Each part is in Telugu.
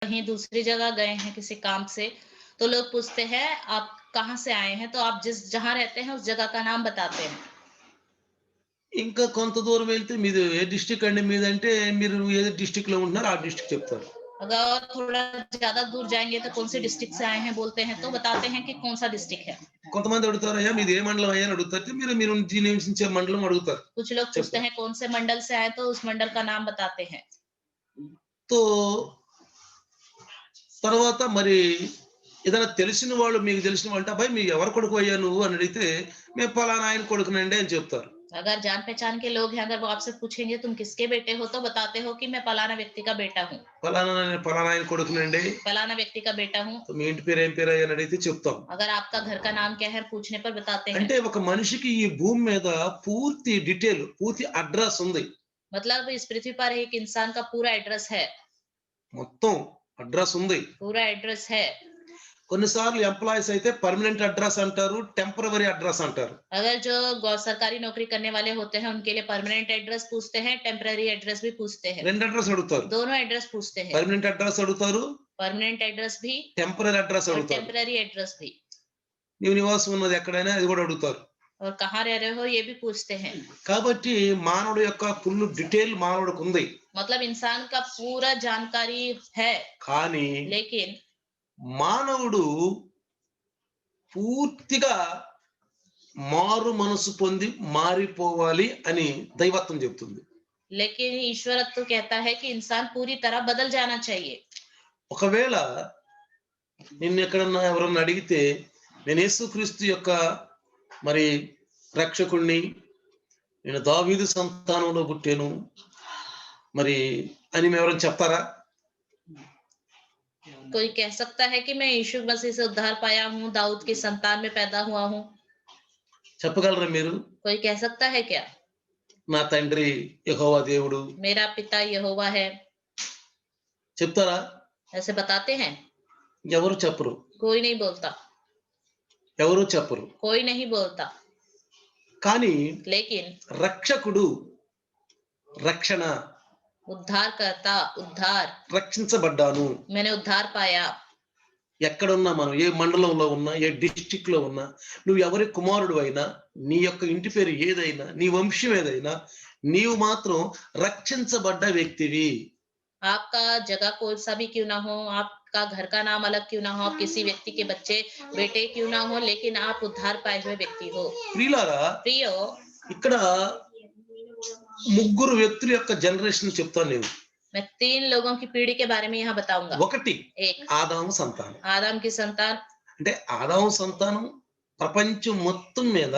कहीं दूसरी जगह गए हैं किसी काम से, तो लोग पूछते हैं आप कहाँ से आए हैं? तो आप जिस जहाँ रहते हैं उस जगह का नाम बताते हैं। ఇంకా కొంత దూరం వెళ్తే మీది ఏ డిస్ట్రిక్ట్ అండి మీదంటే, మీరు ఏ డిస్ట్రిక్ట్‌లో ఉంటున్నారో ఆ డిస్ట్రిక్ట్ చెప్తారు. अगर और थोड़ा ज़्यादा दूर जाएँगे तो कौन-से डिस्ट्रिक्ट से आए हैं बोलते हैं, तो बताते हैं कि कौन-सा डिस्ट्रिक्ट है। కొంతమంది అడుగుతారు, "అయ్యా మీది ఏ మండలం అయ్యా?" అని అడుగుతారు. మీరు మీరు నివసించే మండలం అడుగుతారు. कुछ लोग पूछते చెప్తారు. हैं कौन से मंडल से आए, तो उस मंडल का नाम बताते हैं। తో తర్వాత మరి ఏదైనా తెలిసిన వాళ్ళు, మీకు తెలిసిన వాళ్ళు, "అబ్బాయి మీ ఎవరి కొడుకువయ్యా నువ్వు" అని అడిగితే, "మేము పలానా ఆయన కొడుకునండి" అని చెప్తారు. अगर जान-पहचान के लोग हैं, अगर वो आपसे पूछेंगे तुम किसके बेटे हो, तो बताते हो कि मैं फलाना व्यक्ति का बेटा हूँ, "పలానా నేను పలానా ఆయన కొడుకునండి. फलाना व्यक्ति का बेटा हूँ। మీ ఇంటి పేరు ఏం పేరయ్యా అని అడిగితే చెప్తాం. अगर आपका घर का नाम क्या है पूछने पर बताते हैं। అంటే ఒక మనిషికి ఈ భూమి మీద పూర్తి డీటెయిల్, పూర్తి అడ్రెస్ ఉంది. मतलब इस पृथ्वी पर एक इंसान का पूरा एड्रेस है, మొత్తం అడ్రెస్ ఉంది. पूरा एड्रेस है। కొన్నిసార్లు ఎంప్లాయీస్ అయితే పర్మనెంట్ అడ్రెస్ అంటారు, టెంపరరీ అడ్రెస్ అంటారు. अगर जो गौ सरकारी नौकरी करने वाले होते हैं, उनके लिए परमानेंट एड्रेस पूछते हैं, टेम्परेरी एड्रेस भी पूछते हैं। 2 अड्रेस అడుగుతారు. दोनों एड्रेस पूछते हैं, పర్మనెంట్ అడ్రెస్ అడుగుతారు, परमानेंट एड्रेस भी టెంపరరీ అడ్రెస్ और అడుగుతారు. टेम्परेरी एड्रेस भी। నీవు నివాసం ఉన్నది ఎక్కడైనా అది కూడా అడుగుతారు. और कहाँ रह रहे हो ये भी पूछते हैं। కాబట్టి మానవుడి యొక్క ఫుల్ డీటెయిల్ మానవుడికి ఉంది. मतलब इंसान का पूरा जानकारी है, కానీ लेकिन మానవుడు పూర్తిగా మారు మనసు పొంది మారిపోవాలి అని దైవత్వం చెప్తుంది. लेकिन ईश्वरत्व कहता है कि इंसान पूरी तरह बदल जाना चाहिए। ఒకవేళ నిన్నెక్కడన్నా ఎవరన్నా అడిగితే, నేను యేసుక్రీస్తు యొక్క మరి రక్షకుడిని, నేను దావీదు సంతానంలో పుట్టాను మరి అని ఎవరైనా చెప్తారా? कोई कह सकता है कि मैं यीशु मसीह से उद्धार पाया हूँ, दाऊद की संतान में पैदा हुआ हूँ? చెప్పగలరా మీరు? कोई कह सकता है क्या? నా తండ్రి యెహోవా దేవుడు मेरा पिता यहोवा है, చెప్తారా? ऐसे बताते हैं? ఎవరు చెప్పరు. कोई नहीं बोलता, ఎవరు చెప్పరు. कोई नहीं बोलता। కానీ लेकिन రక్షకుడు, రక్షణ, उद्धारकर्ता, उद्धार, రక్షించబడ్డాను. मैंने उद्धार पाया। ఎక్కడున్నా మనం, ఏ మండలంలో ఉన్నా, ఏ డిస్ట్రిక్ట్‌లో ఉన్నా, నువ్వు ఎవరి కుమారుడివైనా, నీ యొక్క ఇంటి పేరు ఏదైనా, నీ వంశం ఏదైనా, నీవు మాత్రం రక్షించబడ్డ వ్యక్తివి. आपका जगह कोई-सा भी क्यों ना हो, आपका घर का नाम अलग क्यों ना हो, आप किसी व्यक्ति के बच्चे, बेटे क्यों ना हो, लेकिन आप उद्धार पाए हुए व्यक्ति हो। ప్రియులారా, प्रियो, ఇక్కడ ముగ్గురు వ్యక్తుల యొక్క జనరేషన్ చెప్తాను నేను. मैं 3 लोगों की पीढ़ी के बारे में यहाँ बताऊँगा। ఒకటి 1 ఆదాము సంతానం. आदम की संतान, అంటే ఆదాము సంతానం ప్రపంచం మొత్తం మీద,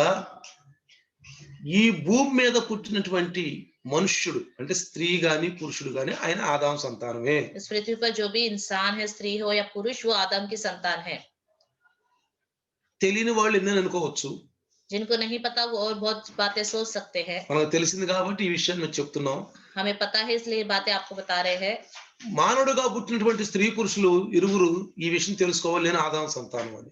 ఈ భూమి మీద పుట్టినటువంటి మనుష్యుడు అంటే స్త్రీ గాని పురుషుడు గాని ఆయన ఆదాము సంతానమే. इस पृथ्वी पर जो भी इंसान है, स्त्री हो या पुरुष, वो आदम की संतान है। తెలియని వాళ్ళు ఎన్నని అనుకోవచ్చు. जिनको नहीं पता वो और बहुत बातें सोच सकते हैं। మనకు తెలిసింది కాబట్టి ఈ విషయాన్ని మేము చెప్తున్నాం. हमें पता है इसलिए बातें आपको बता रहे हैं। మానవుడిగా పుట్టినటువంటి స్త్రీ పురుషులు ఇరువురు ఈ విషయం తెలుసుకోవాలి, నేను ఆదాము సంతానం అని.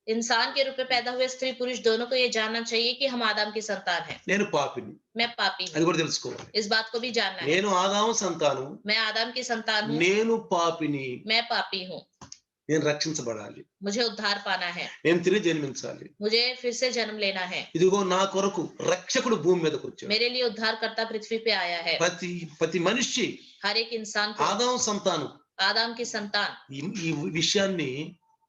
इंसान के रूप में पैदा हुए स्त्री पुरुष दोनों को ये जानना चाहिए कि हम आदम की संतान हैं। నేను పాపిని, मैं पापी అది हूँ, కూడా తెలుసుకోవాలి. इस बात को भी जानना है। నేను ఆదాము సంతానం, मैं आदम की संतान हूँ, నేను పాపిని, मैं पापी हूँ, నేను రక్షించబడాలి, मुझे उद्धार पाना है, నేను తిరిగి జన్మించాలి. मुझे फिर से जन्म लेना है। ఇదిగో నా కొరకు రక్షకుడు భూమి మీదకి వచ్చాడు. मेरे लिए उद्धारकर्ता पृथ्वी पे आया है। ప్రతి మనిషి हर एक इंसान को ఆదాము సంతానం आदम की संतान, ఈ విషయాన్ని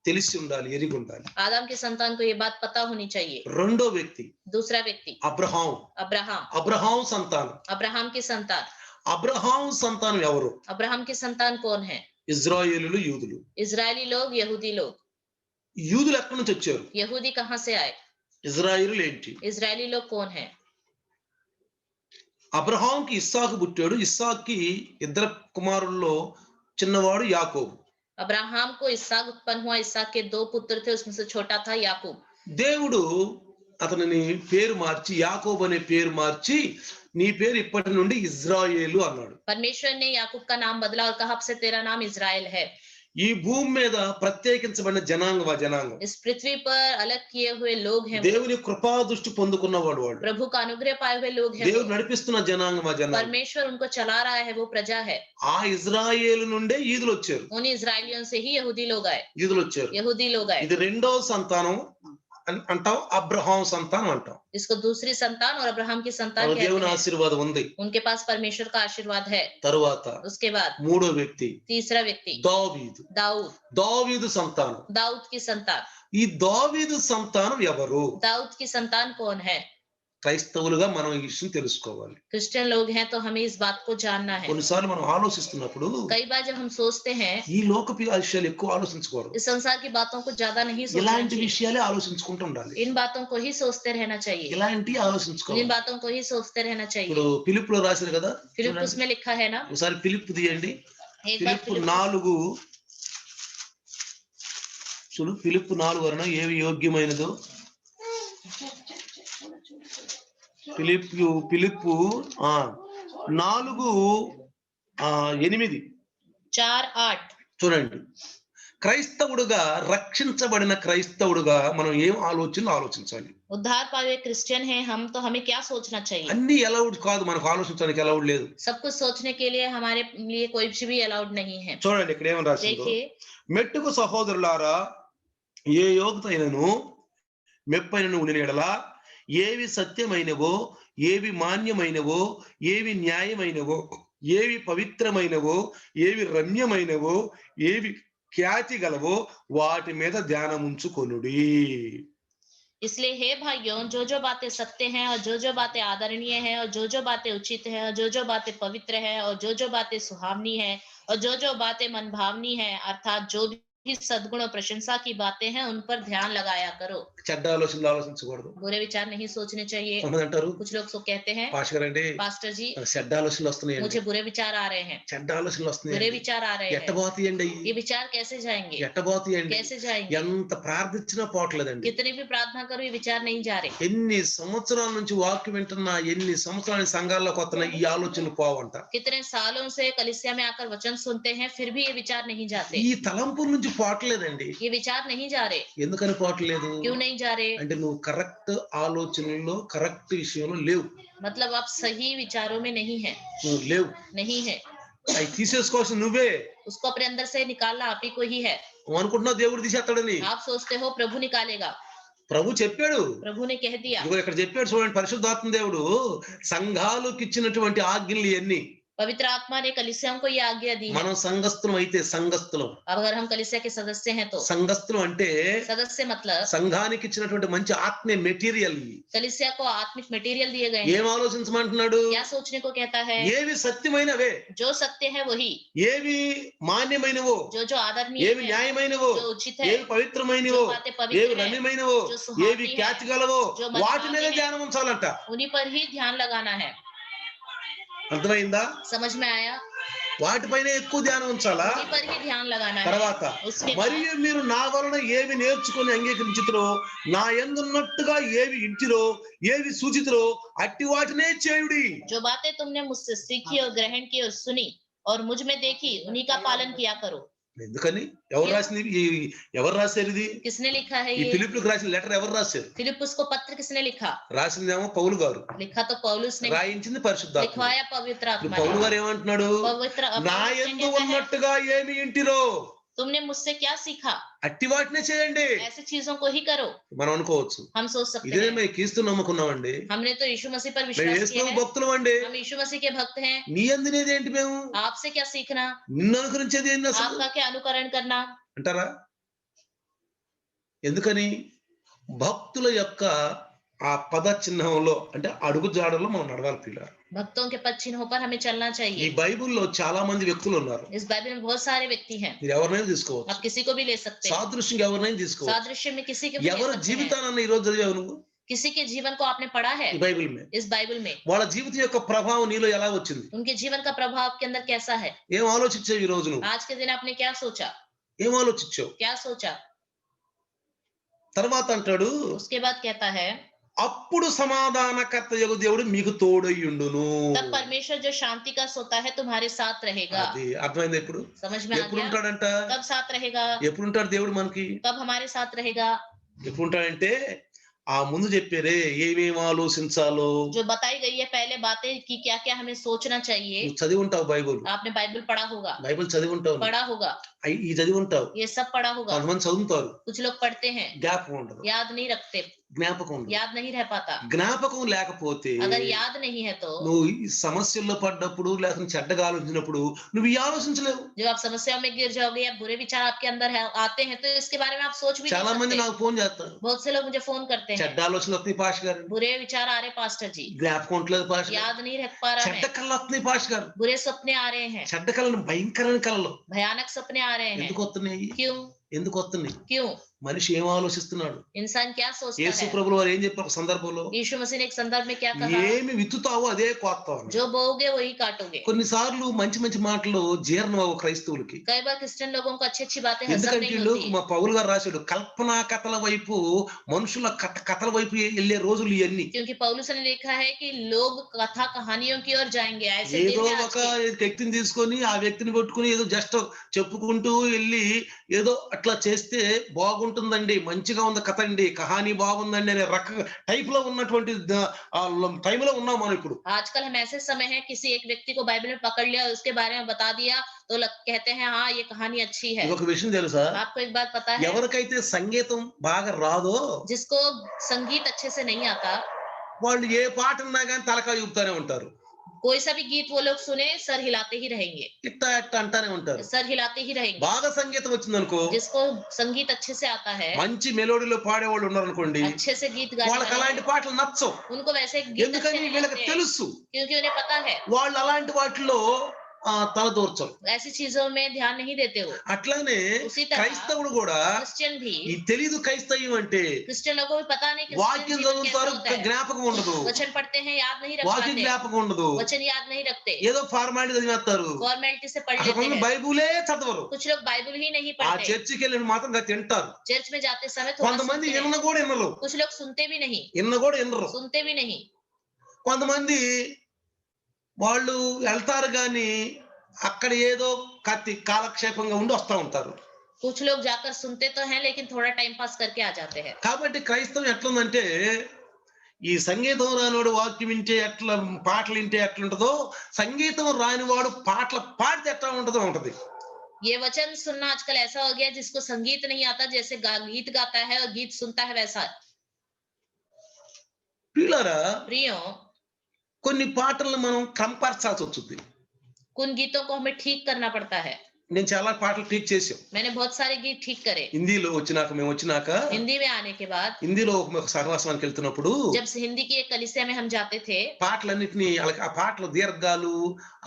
తెలిసి ఉండాలి, ఎరిగి ఉండాలి. आदम की संतान को ये बात पता होनी चाहिए। రెండో వ్యక్తి दूसरा व्यक्ति అబ్రహాం. अब्राहम, అబ్రహాం సంతానం. अब्राहम की संतान। అబ్రహాం సంతానం ఎవరు? अब्राहम की संतान कौन है? ఇజ్రాయేలులు, యూదులు. इजरायली लोग, यहूदी लोग। యూదులు ఎక్కడి నుంచి వచ్చారు? यहूदी कहाँ से आए? ఇజ్రాయేలులు ఏంటి? इजरायली लोग कौन है? అబ్రహాంకి ఇస్సాకు పుట్టాడు. ఇస్సాక్కి ఇద్దరు కుమారుల్లో చిన్నవాడు యాకోబు. अब्राहम को इसहाक उत्पन्न हुआ। इसहाक के 2 पुत्र थे, उसमें से छोटा था याकूब। దేవుడు అతనిని పేరు మార్చి, యాకోబు అనే పేరు మార్చి, నీ పేరు ఇప్పటి నుండి ఇజ్రాయేలు అన్నాడు. परमेश्वर ने याकूब का नाम बदला और कहा अब से तेरा नाम इजराइल है। ఈ భూమి మీద ప్రత్యేకించబడిన జనాంగం ఆ జనాంగం. इस पृथ्वी पर अलग किए हुए लोग हैं वो। దేవుని కృపా దృష్టి పొందుకున్నవాడు వాళ్ళు. प्रभु का अनुग्रह पाए हुए लोग हैं దేవుడు वो। నడిపిస్తున్న జనాంగం ఆ జనాంగం. परमेश्वर उनको चला रहा है, वो प्रजा है। ఆ ఇజ్రాయేలు నుండే ఈదులు వచ్చారు. उन इजरायलियों से ही यहूदी लोग आए। ఈదులు వచ్చారు. यहूदी लोग आए। ఇది రెండో సంతానం అంటాం, అబ్రహాం సంతానం అంటాం. इसको दूसरी संतान और अब्राहम की संतान వాళ్ళ कहते దేవుని हैं। ఆశీర్వాదం ఉంది. उनके पास परमेश्वर का आशीर्वाद है। తరువాత उसके बाद మూడో వ్యక్తి तीसरा व्यक्ति దావీదు. दाऊद। దావీదు సంతానం. दाऊद की संतान। ఈ దావీదు సంతానం ఎవరు? दाऊद की संतान कौन है? క్రైస్తవులుగా మనం ఈ విషయం తెలుసుకోవాలి. क्रिश्चियन लोग हैं तो हमें इस बात को जानना है। కొన్నిసార్లు మనం ఆలోచిస్తున్నప్పుడు कई बार जब हम सोचते हैं, ఈ లోకపు విషయాలు ఎక్కువ ఆలోచించకూడదు. इस संसार की बातों को ज्यादा नहीं सोचना ఇలాంటి चाहिए। విషయాలే ఆలోచించుకుంటూ ఉండాలి. इन बातों को ही सोचते रहना चाहिए। ఇలాంటి इन ఆలోచించుకోవాలి. बातों को ही सोचते रहना चाहिए। ఇప్పుడు ఫిలిప్పులో రాశారు కదా, फिलिप्पुस में लिखा है ना। ఒకసారి ఫిలిప్పు తీయండి. एक बार ఫిలిప్పు 4 చూడు, ఫిలిప్పు 4 వలన ఏవి యోగ్యమైనదో. ఫిలిప్పు 4:8 4:8 చూడండి. క్రైస్తవుడుగా, రక్షించబడిన క్రైస్తవుడుగా మనం ఏం ఆలోచించాలి. उद्धार पाए हुए क्रिश्चियन हैं हम, तो हमें क्या सोचना चाहिए? అన్ని అలౌడ్ కాదు, మనకు ఆలోచించడానికి అలౌడ్ లేదు. सब कुछ सोचने के लिए हमारे लिए कोई भी अलाउड नहीं है। చూడండి ఇక్కడ ఏమని రాసిందో. देखिए, మెట్టుకు సహోదరులారా, ఏ యోగ్యతైనను మెప్పైనను ఉండిన యెడల, ఏవి సత్యమైనవో, ఏవి మాన్యమైనవో, ఏవి న్యాయమైనవో, ఏవి పవిత్రమైనవో, ఏవి రమ్యమైనవో, ఏవి ఖ్యాతి గలవో వాటి మీద ధ్యానముంచుకొనుడి. इसलिए हे भाइयों, जो जो बातें सत्य हैं और जो जो बातें आदरणीय हैं और जो जो बातें उचित हैं और जो जो बातें पवित्र हैं और जो जो बातें सुहावनी हैं और जो जो बातें मनभावनी हैं, अर्थात जो भी सद्गुण और प्रशंसा की बातें हैं, उन पर ध्यान लगाया करो। చెడ్డ ఆలోచనలు ఆలోచించకూడదు. बुरे विचार नहीं सोचने चाहिए। కొంతమంది అంటారు, कुछ लोग सो कहते हैं, పాస్టర్ గారండి पास्टर जी నాకు చెడ్డ ఆలోచనలు వస్తున్నాయండి, मुझे बुरे विचार आ रहे हैं। చెడ్డ ఆలోచనలు बुरे వస్తున్నాయండి, विचार आ रहे हैं। ఎట్టబోతాయండి, ये विचार कैसे जाएंगे? ఎట్టబోతాయండి, कैसे जाएंगे? ఎంత ప్రార్థించినా పోవట్లేదండి. कितने भी प्रार्थना करो, ये विचार नहीं जा रहे। ఎన్ని సంవత్సరాల నుంచి వాక్యం వింటున్నా, ఎన్ని సంవత్సరాల సంఘాల్లోకి వస్తున్నా ఈ ఆలోచనలు పోవంట. कितने सालों से कलीसिया में आकर वचन सुनते हैं, फिर भी ये विचार नहीं जाते। ఈ తలంపుల నుంచి పోవట్లేదండి. ये विचार नहीं जा रहे। ఎందుకని పోవట్లేదు क्यों नहीं जा रहे? అంటే నువ్వు కరెక్ట్ ఆలోచనల్లో, కరెక్ట్ విషయంలో లేవు. मतलब आप सही विचारों में नहीं है। నువ్వు లేవు. नहीं है। అవి తీసేసుకోవాల్సిన నువ్వే. उसको अपने अंदर से निकालना आप ही को ही है। నువ్వు అనుకుంటున్నావు దేవుడు తీసేస్తాడని. आप सोचते हो प्रभु निकालेगा। ప్రభు చెప్పాడు. प्रभु ने कह दिया। ఇదిగో ఇక్కడ చెప్పాడు చూడండి, పరిశుద్ధాత్మ దేవుడు సంఘాలకు ఇచ్చినటువంటి ఆజ్ఞలు ఇవన్నీ. पवित्र आत्मा ने कलीसियाओं को ये आज्ञा दी है। మనం సంఘస్థులం అయితే, సంఘస్థులం. अब अगर हम कलीसिया के सदस्य हैं तो సంఘస్థులం అంటే सदस्य मतलब సంఘానికి ఇచ్చినటువంటి మంచి ఆత్మీయ మెటీరియల్. कलीसिया को आत्मिक मटेरियल दिए गए हैं। ఏం ఆలోచించమంటున్నాడు? क्या सोचने को कहता है? ఏవి సత్యమైనవే, जो सत्य है वही, ఏవి మాన్యమైనవో, जो जो आदरणीय ఏవి है, న్యాయమైనవో, जो उचित है, ఏవి పవిత్రమైనవో, जो बातें पवित्र ఏవి है, రమ్యమైనవో, जो सुहावनी ఏవి है, ఖ్యాతి గలవో जो వాటి మీద मनभावनी है, ధ్యానం ఉంచాలంట. उन्हीं पर ही ध्यान लगाना है। అర్థమైందా? समझ में आया? వాటిపైన ఎక్కువ ధ్యానం ఉంచాలా? उन्हीं पर ही ध्यान लगाना है। తర్వాత उसके बाद మరియు మీరు నా వలన ఏవి నేర్చుకొని అంగీకరించుతురో, నా యందున్నట్టుగా ఏవి ఇంటిరో, ఏవి సూచితురో అట్టి వాటినే చేయుడి. जो बातें तुमने मुझसे सीखी और ग्रहण की और सुनी और मुझ में देखी, उन्हीं का पालन किया करो। ఎందుకని? ఎవరు రాసింది? ఎవరు రాశారు ఇది? किसने लिखा है ఈ ये? ఫిలిప్పులకు రాసిన లెటర్ ఎవరు రాశారు? फिलिप्पुस को पत्र किसने लिखा? రాసిందేమో పౌలు గారు, लिखा तो पौलुस ने, రాయించింది పరిశుద్ధాత్మ. लिखवाया पवित्र ఇప్పుడు आत्मा పౌలు ने। గారు ఏమంటున్నాడు? पवित्र నా पौलुस ने యందు कहता है, ఉన్నట్టుగా ఏమి ఇంటిరో तुमने मुझसे क्या सीखा, అట్టి వాటినే చేయండి. ऐसी चीजों को ही करो। మనం అనుకోవచ్చు, हम सोच सकते ఇదే हैं, మేము క్రీస్తు నమ్ముకున్నామండి, हमने तो यीशु मसीह पर మేము विश्वास యేసు किया है, భక్తులం అండి, हम यीशु मसीह के भक्त हैं। నీ అందినేది ఏంటి? మేము आपसे क्या सीखना, నిన్ను అనుకరించేది ఏంటి అసలు आपका क्या अनुकरण करना? అంటారా? ఎందుకని? భక్తుల యొక్క ఆ పద చిహ్నంలో అంటే అడుగు జాడలో మనం నడవాలి పిల్లలు. भक्तों के पद चिन्हों पर हमें चलना ఈ चाहिए। బైబిల్లో చాలా మంది వ్యక్తులు ఉన్నారు. इस बाइबल में बहुत सारे व्यक्ति हैं, మీరు ఎవరినైనా తీసుకోవచ్చు, आप किसी को भी ले सकते हैं। సాదృశ్యంగా ఎవరినైనా తీసుకోవచ్చు. सादृश्य में किसी के भी ले ఎవరి सकते हैं। జీవితాన్ని ఈ రోజు చదివావు నువ్వు किसी के जीवन को आपने पढ़ा है ఈ బైబిల్ మే? इस बाइबल में, వాళ్ళ జీవితం యొక్క ప్రభావం నీలో ఎలా వచ్చింది? उनके जीवन का प्रभाव आपके अंदर कैसा है? ఏం ఆలోచించావు ఈ రోజు? నువ్వు आज के दिन आपने क्या सोचा, ఏం ఆలోచించావు? क्या सोचा? తర్వాత అంటాడు, उसके बाद कहता है, అప్పుడు సమాధానకర్తయగు దేవుడు మీకు తోడయ్యుండును. तब परमेश्वर जो शांति का सोता है तुम्हारे साथ रहेगा। అది అర్థమైందా ఇప్పుడు? समझ में आ गया? ఎప్పుడుంటాడంట? कब साथ रहेगा? ఎప్పుడుంటాడు దేవుడు మనకి? कब हमारे साथ रहेगा? ఎప్పుడుంటాడంటే ఆ ముందు చెప్పారే ఏమేమి ఆలోచించాలో. जो बताई गई है पहले बातें कि क्या-क्या हमें सोचना चाहिए। నువ్వు చదివి ఉంటావు బైబిల్. आपने बाइबल पढ़ा होगा, బైబిల్ చదివి ఉంటావు. पढ़ा होगा, ఈ చదివి ఉంటావు. ये सब पढ़ा होगा। కొంతమంది చదువుతారు. कुछ लोग पढ़ते हैं, జ్ఞాపకం ఉండదు. याद नहीं रखते, జ్ఞాపకం ఉండదు. याद नहीं रह पाता। జ్ఞాపకం లేకపోతే अगर याद नहीं है तो నువ్వు ఈ సమస్యల్లో పడ్డప్పుడు లేకపోతే చెడ్డగా ఆలోచించినప్పుడు నువ్వు ఈ ఆలోచించలేవు. जब आप समस्याओं में गिर जाओगे या बुरे विचार आपके अंदर है आते हैं तो इसके बारे में आप सोच भी చాలా नहीं మంది सकते। నాకు ఫోన్ చేస్తారు. बहुत से लोग मुझे फोन करते हैं, చెడ్డ ఆలోచనలు వస్తున్నాయి పాష్ గారు. बुरे विचार आ रहे पास्टर जी, జ్ఞాపకం ఉండలేదు పాష్ గారు. याद नहीं रख पा रहा చెడ్డ है, కళ్ళు వస్తున్నాయి పాష్ గారు. बुरे सपने आ रहे हैं, చెడ్డ కళలు భయంకరమైన కళలు भयानक सपने आ रहे हैं। ఎందుకు వస్తున్నాయి? क्यों? ఎందుకు వస్తున్నాయి? क्यों? మనిషి ఏం ఆలోచిస్తున్నాడు? इंसान क्या सोचता యేసు है? ప్రభువు వారు ఏం చెప్పారు ఒక సందర్భంలో? यीशु मसीह ने एक संदर्भ में क्या कहा? ఏమి విత్తుతావో అదే కోస్తావు అన్నాడు. जो बोओगे वही काटोगे। కొన్నిసార్లు మంచి మంచి మాటలు జీర్ణం అవ్వవు క్రైస్తవులకి. कई बार क्रिश्चियन लोगों को अच्छी अच्छी बातें हजम ఎందుకంటే नहीं వీళ్ళు होती। మా పౌలు గారు రాశాడు కల్పనా కథల వైపు మనుషుల కథల వైపు వెళ్ళే రోజులు ఇవన్నీ. क्योंकि पौलुस ने लिखा है कि लोग कथा कहानियों की ओर जाएंगे। ऐसे दिन ఏదో हैं आज ఒక के। వ్యక్తిని తీసుకొని ఆ వ్యక్తిని కొట్టుకుని ఏదో జస్ట్ చెప్పుకుంటూ వెళ్ళి ఏదో అట్లా చేస్తే బాగుంటుందండి, మంచిగా ఉంది కథ అండి, కహానీ బాగుందండి అనే టైప్ లో ఉన్నటువంటి టైమ్ లో ఉన్నాం మనం ఇప్పుడు. आजकल हम ऐसे समय है किसी एक व्यक्ति को बाइबल में पकड़ लिया उसके बारे में बता दिया तो कहते हैं हाँ ये कहानी अच्छी है। ఒక విషయం తెలుసా? आपको एक बात पता है? ఎవరికైతే సంగీతం బాగా రాదో जिसको संगीत अच्छे से नहीं आता వాళ్ళు ఏ పాట ఉన్నా కానీ తలకాయ ఊపుతానే ఉంటారు. कोई सा भी गीत वो लोग सुने सर हिलाते ही रहेंगे, ఇట్టా ఇట్టా అంటానే ఉంటారు. सर हिलाते ही रहेंगे। బాగా సంగీతం వచ్చిందనుకో जिसको संगीत अच्छे से आता है, మంచి మెలోడీలో పాడేవాళ్ళు ఉన్నారనుకోండి अच्छे से गीत गाने వాళ్ళకి वाले, అలాంటి పాటలు నచ్చవు. उनको वैसे गीत अच्छे ఎందుకని नहीं వీళ్ళకి लगते हैं, తెలుసు क्योंकि उन्हें पता है వాళ్ళు అలాంటి వాటిలో తల దూర్చరు. ऐसी चीजों में ध्यान नहीं देते वो। అట్లానే उसी तरह క్రైస్తవుడు కూడా क्रिश्चियन भी, ఈ తెలీదు క్రైస్తవ్యం అంటే क्रिश्चियन लोगों को भी पता नहीं कि వాక్యం जीवन कैसा చదువుతారు होता है। జ్ఞాపకం ఉండదు, वचन पढ़ते हैं याद नहीं रख వాక్యం पाते, జ్ఞాపకం ఉండదు, वचन याद नहीं रखते, ఏదో ఫార్మాలిటీ చదివేస్తారు. फॉर्मेलिटी से पढ़ అసలు लेते కొంతమంది हैं। బైబులే చదవరు. कुछ लोग बाइबल ही नहीं ఆ पढ़ते, చర్చికి వెళ్ళిన మాత్రం తింటారు. चर्च में जाते समय थोड़ा కొంతమంది सुनते हैं, విన్న కూడా వినరు, कुछ लोग सुनते भी नहीं, విన్న కూడా వినరు. सुनते भी नहीं। కొంతమంది వాళ్ళు వెళ్తారు గాని అక్కడ ఏదో కాలక్షేపంగా ఉండి వస్తా ఉంటారు. कुछ लोग जाकर सुनते तो हैं लेकिन थोड़ा टाइम पास करके आ जाते हैं। కాబట్టి క్రైస్తవం ఎట్లుందంటే ఈ సంగీతం రానివాడు వాక్యం వింటే ఎట్లా పాటలు వింటే ఎట్లుంటదో సంగీతం రానివాడు పాటలు పాడితే ఎట్లా ఉంటదో ఉంటది. ये वचन सुनना आजकल ऐसा हो गया जिसको संगीत नहीं आता जैसे गीत गाता है और गीत सुनता है वैसा। ప్రియులారా प्रियो, కొన్ని పాటలను మనం కంపర్చాల్సి వస్తుంది. कुछ गीतों को हमें ठीक करना पड़ता है। నేను చాలా పాటలు టీచ్ చేసాం. मैंने बहुत सारे गीत ठीक करे। హిందీలో మేము వచ్చినాక हिंदी में आने के बाद హిందీలో ఒక సహవాసానికి వెళ్తున్నప్పుడు जब से हिंदी की एक कलीसिया में हम जाते थे, పాటలన్నిటిని ఆ పాటలు దీర్ఘాలు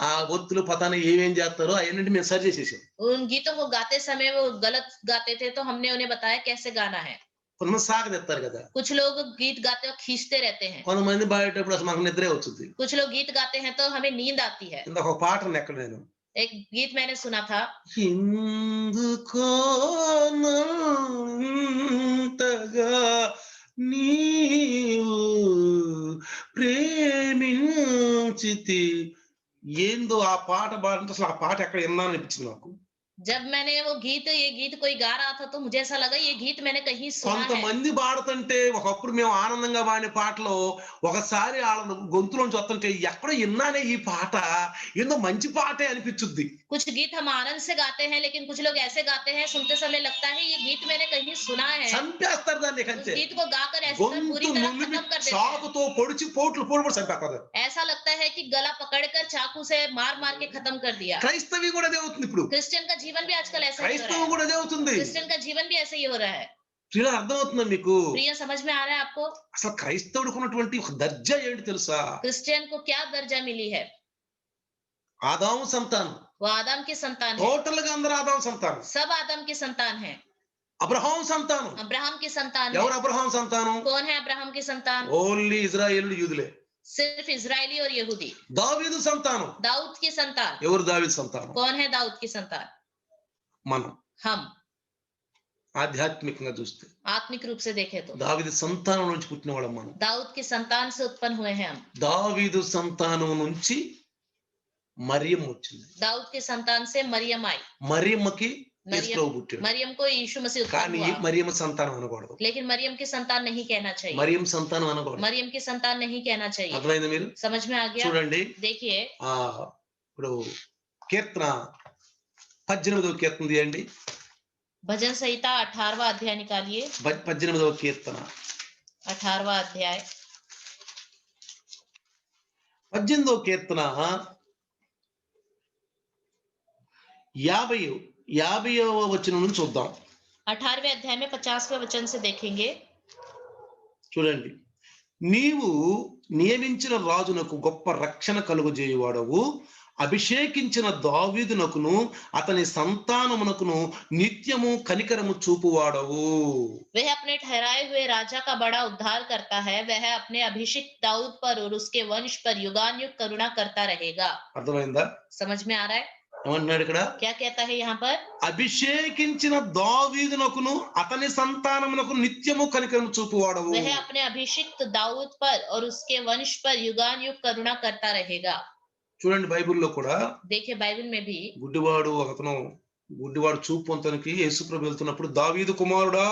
ఆ ఒత్తులు పతాన్ని ఏమేం చేస్తారో అవన్నింటిని మేము సరి చేసేసాం. उन गीतों को गाते समय वो गलत गाते थे तो हमने उन्हें बताया कैसे गाना है। కొంతమంది సాగదెత్తారు కదా, कुछ लोग गीत गाते और खींचते रहते हैं, కొంతమంది పాడేటప్పుడు అసలు మాకు నిద్రే వచ్చింది. कुछ लोग गीत गाते हैं तो हमें नींद आती है। ఇందాక ఒక పాటను ఎక్కడ నేను एक गीत मैंने सुना था, ఎందుకోనంతగా నీవు ప్రేమించితి ఏందో ఆ పాట పాడంటే అసలు ఆ పాట ఎక్కడ విన్నాను అనిపించింది నాకు. जब मैंने वो गीत ये गीत कोई गा रहा था तो मुझे ऐसा लगा ये गीत मैंने कहीं सुना है। కొంతమంది పాడుతుంటే ఒకప్పుడు మేము ఆనందంగా పాడిన పాటలో ఒకసారి వాళ్ళ గొంతులోంచి వస్తుంటే ఎక్కడో విన్నానే ఈ పాట, ఏందో మంచి పాటే అనిపించుద్ది. कुछ गीत हम आनंद से गाते हैं लेकिन कुछ लोग ऐसे गाते हैं सुनते समय लगता है ये गीत मैंने कहीं सुना है। చంపేస్తారు దాన్ని उस కంటే गीत को गाकर ऐसे గొంతు पूरी तरह నులిమి खत्म कर देते हैं। చాకుతో పొడిచి పోట్లు చంపేస్తారు. ऐसा लगता है कि गला पकड़कर चाकू से मार मार के खत्म कर दिया। క్రైస్తవి కూడా అదే అవుతుంది ఇప్పుడు. क्रिश्चियन का जीवन भी आजकल ऐसा ही हो रहा క్రైస్తవం है। కూడా అదే అవుతుంది. क्रिश्चियन का जीवन भी ऐसा ही हो रहा है। ఇలా అర్థమవుతుందా మీకు? प्रिय, समझ में आ रहा है आपको? అసలు క్రైస్తవుడికి ఉన్నటువంటి ఒక దర్జా ఏంటి తెలుసా? क्रिश्चियन को क्या दर्जा मिली है? ఆదాము సంతానం. वो आदम की संतान है। టోటల్ గా అందరూ ఆదాము సంతానం. सब आदम की संतान है। అబ్రహాం సంతానం. अब्राहम की संतान ఎవరు है। అబ్రహాం సంతానం? कौन है अब्राहम की संतान? ఓన్లీ ఇజ్రాయేలు యూదులే. सिर्फ इजरायली और यहूदी। దావీదు సంతానం. दाऊद की संतान। ఎవరు దావీదు సంతానం? कौन है दाऊद की संतान? మనం. हम। ఆధ్యాత్మికంగా చూస్తే आत्मिक रूप से देखे तो దావీదు సంతానం నుంచి పుట్టిన వాళ్ళం మనం. दाऊद की संतान से उत्पन्न हुए हैं हम. దావీదు సంతానం నుంచి మరియమ్మ వచ్చింది. दाऊद की संतान से मरियम आई. మరియమ్మకి యేసు ప్రభు పుట్టాడు. मरियम को यीशु मसीह उत्पन्न కానీ हुआ. మరియమ్మ సంతానం అనకూడదు. लेकिन मरियम की संतान नहीं कहना चाहिए. మరియమ్మ సంతానం అనకూడదు. मरियम की संतान नहीं कहना चाहिए. అర్థమైందా మీరు? समझ में आ गया? చూడండి, देखिए ఇప్పుడు కీర్తన 18వ కీర్తన తీయండి. भजन संहिता 18वां अध्याय निकालिए. 18వ కీర్తన 18वां अध्याय 18వ కీర్తన 50వ వచనం నుంచి చూద్దాం. 18वें अध्याय में 50वें वचन से देखेंगे. చూడండి, నీవు నియమించిన రాజునకు గొప్ప రక్షణ కలుగజేయువాడవు, అభిషేకించిన దావీదునకును అతని సంతానమునకును నిత్యము కనికరము చూపువాడవు. वह अपने ठहराए हुए राजा का बड़ा उद्धार करता है. वह अपने अभिषिक्त दाऊद पर और उसके वंश पर युगानुयुग करुणा करता रहेगा. అర్థమైందా? समझ में आ रहा है? ఏమన్నాడు ఇక్కడ? क्या कहता है यहाँ पर? అభిషేకించిన దావీదునకును అతని సంతానమునకు నిత్యము కనికరము చూపువాడవు. वह अपने अभिषिक्त दाऊद पर और उसके वंश पर युगानुयुग करुणा करता रहेगा. చూడండి, బైబిల్లో కూడా देखिए बाइबल में भी గుడ్డివాడు చూపు పొందడానికి యేసు ప్రభు వెళ్తున్నప్పుడు దావీదు కుమారుడా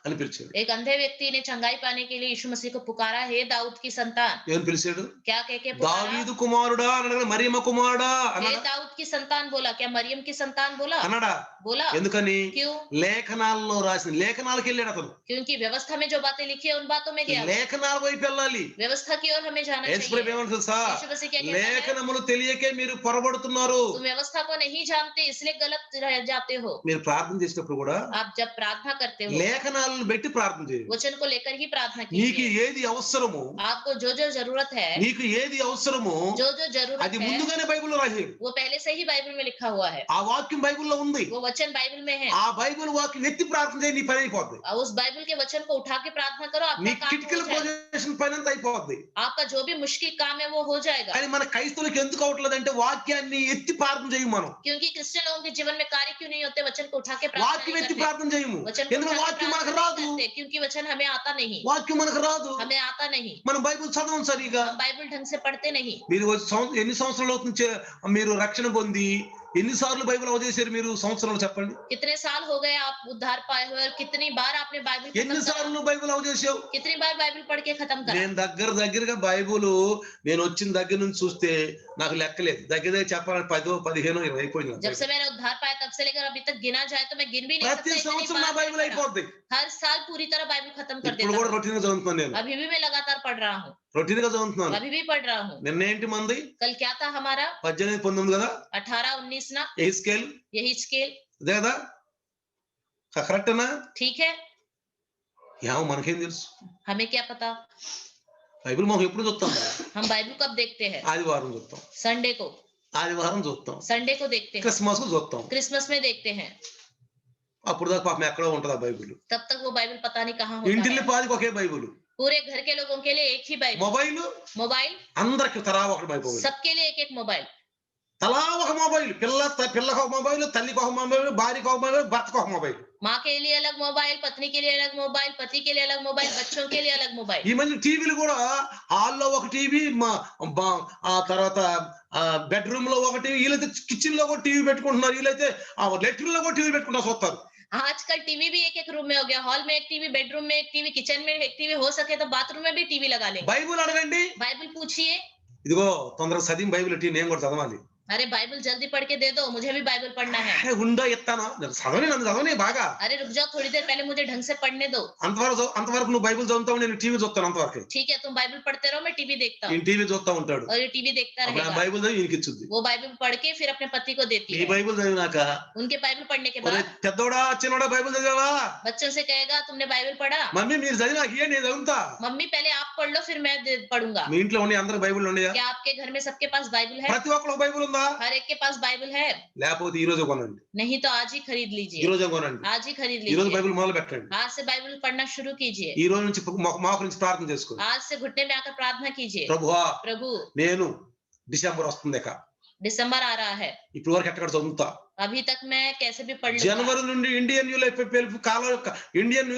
అని పిలిచాడు. एक अंधे व्यक्ति ने चंगाई पाने के लिए यीशु मसीह को पुकारा, हे दाऊद की संतान. ఏమని పిలిచాడు? क्या कह के पुकारा? దావీదు కుమారుడా అనగా మరియమ్మ కుమారుడా हे అన్నాడా? दाऊद की संतान बोला. क्या मरियम की संतान बोला? అన్నాడా? बोला. ఎందుకని? क्यों? లేఖనాల్లో రాసిన లేఖనాలకు వెళ్ళాడు అతను. क्योंकि व्यवस्था में जो बातें लिखी है उन बातों में गया. లేఖనాల వైపు వెళ్ళాలి. व्यवस्था की ओर हमें जाना యేసు ప్రభు चाहिए. ఏమని తెలుసా? यीशु मसीह क्या कहता है? లేఖనములు తెలియకే మీరు పొరబడుతున్నారు. तुम व्यवस्था को नहीं जानते इसलिए गलत रह जाते हो. మీరు ప్రార్థన చేసినప్పుడు కూడా आप जब प्रार्थना करते हो లేఖనాలను బట్టి ప్రార్థన చేయండి. वचन को लेकर ही प्रार्थना నీకు कीजिए. ఏది అవసరమో, आपको जो जो जरूरत है, నీకు ఏది అవసరమో जो जो जरूरत అది है, ముందుగానే బైబిల్లో రాశాడు. वो पहले से ही बाइबल में लिखा हुआ है. ఆ వాక్యం బైబిల్లో ఉంది. वो वचन बाइबल में है. ఆ బైబిల్ వాక్యం ఎత్తి ప్రార్థన చేయి, నీ పని అయిపోద్ది. और उस बाइबल के वचन को उठा के प्रार्थना करो, నీ आपका काम కిటికల हो जाएगा. పొజిషన్ పని అంతా అయిపోద్ది. आपका जो भी मुश्किल काम है वो हो जाएगा. కానీ మన క్రైస్తవులకు ఎందుకు అవట్లేదు అంటే వాక్యాన్ని ఎత్తి ప్రార్థన చేయము మనం. क्योंकि क्रिश्चियन लोगों के जीवन में कार्य क्यों नहीं होते? वचन को उठा के प्रार्थना వాక్యం नहीं ఎత్తి करते. ప్రార్థన చేయము. वचन को ఎందుకంటే उठा के వాక్యం మనకు प्रार्थना రాదు. नहीं करते, क्योंकि वचन हमें आता नहीं. వాక్యం మనకు రాదు. हमें आता नहीं. మనం బైబిల్ చదవం సరిగా. हम बाइबल ढंग से पढ़ते नहीं. మీరు ఎన్ని సంవత్సరాలు అవుతుంది మీరు రక్షణ పొంది? ఎన్నిసార్లు బైబిల్ అవజేశారు మీరు సంవత్సరాలు చెప్పండి? कितने साल हो गए आप उद्धार पाए हुए और कितनी बार आपने बाइबल खत्म करा? ఎన్నిసార్లు బైబిల్ అవజేశావు? कितनी बार बाइबल पढ़ के खत्म करा? నేను దగ్గరగా బైబిల్ నేను వచ్చిన దగ్గర నుంచి చూస్తే నాకు లెక్కలేదు. దగ్గర చెప్పాలంటే 10, 15, 20 అయిపోయింది. जब से मैंने उद्धार पाया तब से लेकर अभी तक गिना जाए तो मैं गिन भी नहीं ప్రతి सकता. इतनी సంవత్సరం నా बार బైబిల్ मैंने पढ़ा. అయిపోద్ది. हर साल पूरी तरह बाइबल खत्म कर ఇప్పుడు देता కూడా हूं. రొటీన్ గా చదువుతున్నాను నేను. अभी भी मैं लगातार पढ़ रहा हूँ. రొటీన్ గా చదువుతున్నాను. अभी भी पढ़ रहा हूँ. నిన్న ఏంటి మంది? कल क्या था हमारा? 18, 19 కదా? 18, 19 ना, ఎహెజ్కేల్ यही स्केल. అదే కదా? కరెక్టేనా? ठीक है. మనకేం తెలుసు? हमें क्या पता? బైబిల్ మనం ఎప్పుడు చూస్తాం? हम बाइबल कब देखते हैं? ఆదివారం చూస్తాం. संडे को. ఆదివారం చూస్తాం. संडे को देखते हैं. క్రిస్మస్ కు చూస్తాం. क्रिसमस में देखते हैं. అప్పుడు దాకా పాపం ఎక్కడో ఉంటది ఆ బైబిల్. तब तक वो बाइबल पता नहीं कहाँ होता ఇంటిల్లి है. పాదికి ఒకే బైబిల్. पूरे घर के लोगों के लिए एक ही बाइबल. మొబైల్ मोबाइल అందరికి తలా ఒక బైబిల్. सबके लिए एक एक मोबाइल. తలా ఒక మొబైల్. పిల్లకు ఒక మొబైల్, తల్లికి ఒక మొబైల్, భార్యకు ఒక మొబైల్, భర్తకు ఒక మొబైల్. माँ के लिए अलग मोबाइल, पत्नी के लिए अलग मोबाइल, पति के लिए अलग मोबाइल, बच्चों के लिए अलग मोबाइल. ఈ మధ్య టీవీలు కూడా హాల్లో ఒక టీవీ, ఆ తర్వాత బెడ్రూమ్ లో ఒక టీవీ, వీళ్ళైతే కిచెన్ లో ఒక టీవీ పెట్టుకుంటున్నారు, వీళ్ళైతే లెట్రిన్ లో ఒక టీవీ పెట్టుకుంటా చూస్తారు. आजकल टीवी भी एक एक रूम में हो गया. हॉल में एक टीवी, बेडरूम में एक टीवी, किचन में एक टीवी, हो सके तो बाथरूम में भी टीवी लगा लेंगे. బైబిల్ అడగండి. बाइबल पूछिए. ఇదిగో తొందరగా చదివి బైబిల్ టీ నేను కూడా చదవాలి. अरे बाइबल जल्दी पढ़ के दे दो, मुझे भी बाइबल पढ़ना है. ఉందా ఎత్తానా చదవని బాగా. अरे रुक जाओ थोड़ी देर, पहले मुझे ढंग से पढ़ने दो. అంతవరకు నువ్వు బైబిల్ చదువుతావు, నేను టీవీ చూస్తాను. అంతవరకు ठीक है, तुम बाइबल पढ़ते रहो, मैं टीवी देखता हूँ. ఈయన టీవీ చూస్తా ఉంటాడు. और ये टीवी देखता అప్పుడు ఆ रहेगा. బైబిల్ చదివి ఈయనకి ఇచ్చుద్ది. वो बाइबल पढ़ के फिर अपने पति को देती ఈ है. బైబిల్ చదివినాక उनके बाइबल पढ़ने के ఒరే बाद పెద్దోడా చిన్నోడా బైబిల్ చదివావా? बच्चों से कहेगा तुमने बाइबल पढ़ा? మమ్మీ మీరు చదివినాక ఇయ్య నేను చదువుతా. मम्मी पहले आप पढ़ लो फिर मैं पढ़ूंगा. మీ ఇంట్లో ఉండే అందరికి బైబిల్ ఉన్నాయా? क्या आपके घर में सबके पास बाइबल है? ప్రతి ఒక్కరికి బైబిల్ ఉందా? हर एक के पास बाइबल है. లేకపోతే ఈ రోజు కొనండి. नहीं तो आज ही खरीद ఈ लीजिए. రోజే కొనండి. आज ही खरीद ఈ రోజు लीजिए. బైబిల్ మొదలు పెట్టండి. आज से बाइबल पढ़ना शुरू कीजिए. ఈ రోజు నుంచి మాకు నుంచి ప్రార్థన చేసుకోండి. आज से घुटने में आकर प्रार्थना कीजिए. ప్రభువా प्रभु నేను డిసెంబర్ వస్తుంది ఇక दिसंबर आ रहा है, ఇప్పటి వరకు ఎక్కడ చదువుతా अभी तक मैं कैसे भी पढ़ लूंगा। జనవరి నుండి Indian new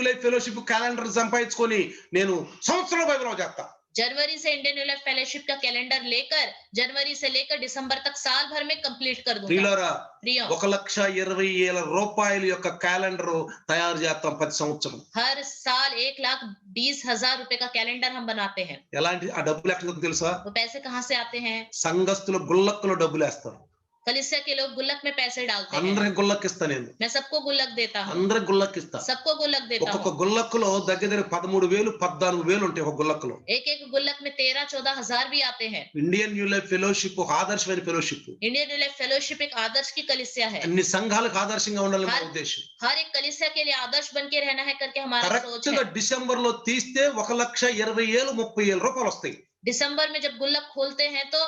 life fellowship calendar సంపాదించుకొని నేను సంవత్సరం బైబిల్ చేస్తా जनवरी से इंडियन न्यू लाइफ फेलोशिप का कैलेंडर लेकर जनवरी से लेकर दिसंबर तक साल भर में कंप्लीट कर दूंगा। ప్రియులారా प्रियो, 1,20,000 యొక్క క్యాలెండర్ తయారు చేస్తాం ప్రతి సంవత్సరం हर साल 1,20,000 रुपए का कैलेंडर हम बनाते हैं। ఎలాంటి ఆ డబ్బులు ఎక్కడ తెలుసా वो पैसे कहाँ से आते हैं? సంఘస్థుల గుల్లక్కులో డబ్బులు వేస్తారు कलीसिया के लोग गुल्लक में पैसे डालते हैं। అందరికి గుల్లక్కిస్తా నేను मैं सबको गुल्लक देता हूँ, అందరికి గుల్లక్కిస్తా सबको गुल्लक देता ఒక్కొక్క हूँ। గుల్లక్కులో దగ్గర 13,000 14,000 ఉంటాయి ఒక గుల్లక్కులో एक एक गुल्लक में 13-14 हजार भी आते हैं। ఇండియన్ న్యూ లైఫ్ ఫెలోషిప్ ఒక ఆదర్శమైన fellowship Indian new life fellowship एक आदर्श की कलीसिया है। అన్ని సంఘాలకు ఆదర్శంగా ఉండాలని మా हर ఉద్దేశం हर एक कलीसिया के लिए आदर्श बन के रहना है करके हमारा सोच కరెక్ట్ है। గా డిసెంబర్ లో తీస్తే 1,20,000 30,000 రూపాయలు వస్తాయి दिसंबर में जब गुल्लक खोलते हैं तो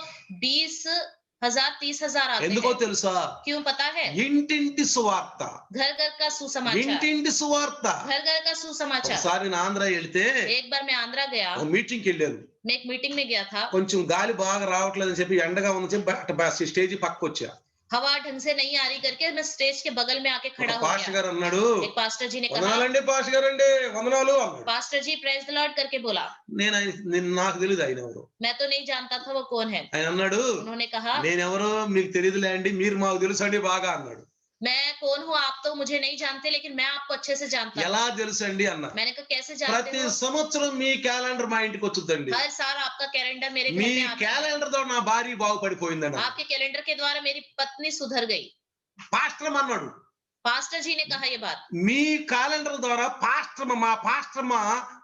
20,000 30,000 आते ఎందుకో हैं। తెలుసా क्यों पता है? ఇంటింటి సువార్త घर घर का सुसमाचार, ఇంటింటి సువార్త घर घर का सुसमाचार। ఒకసారి నేను ఆంధ్ర వెళ్తే एक बार मैं आंध्रा गया, ఒక మీటింగ్ కి వెళ్ళాను मैं एक मीटिंग में गया था। కొంచెం గాలి బాగా రావట్లేదని చెప్పి ఎండగా ఉందని చెప్పి స్టేజ్ పక్కకు వచ్చా हवा ढंग से नहीं आ रही करके मैं स्टेज के बगल में आके खड़ा ఒక हो పాస్టర్ गया। గారు అన్నాడు एक पास्टर जी ने कहा, వందనాలండి పాస్టర్ గారండి వందనాలు అన్నాడు pastor ji praise the lord करके बोला। నాకు తెలియదు ఆయన ఎవరు मैं तो नहीं जानता था वो कौन है। ఆయన అన్నాడు उन्होंने कहा, నేనెవరో మీకు తెలియదులే అండి మీరు మాకు తెలుసండి బాగా అన్నాడు मैं कौन हूँ आप तो मुझे नहीं जानते, लेकिन मैं आपको अच्छे से जानता ఎలా हूँ। తెలుసండి అన్నా मैंने कहा कैसे जानते ప్రతి हो? సంవత్సరం మీ క్యాలెండర్ మా ఇంటికి వచ్చుద్దండి हर साल आपका कैलेंडर मेरे घर మీ में आता है। క్యాలెండర్ తో నా భార్య బాగుపడిపోయిందండి आपके कैलेंडर के द्वारा मेरी पत्नी सुधर गई। పాస్టర్ అన్నాడు पास्टर जी ने कहा ये बात, మీ క్యాలెండర్ ద్వారా మా పాస్టర్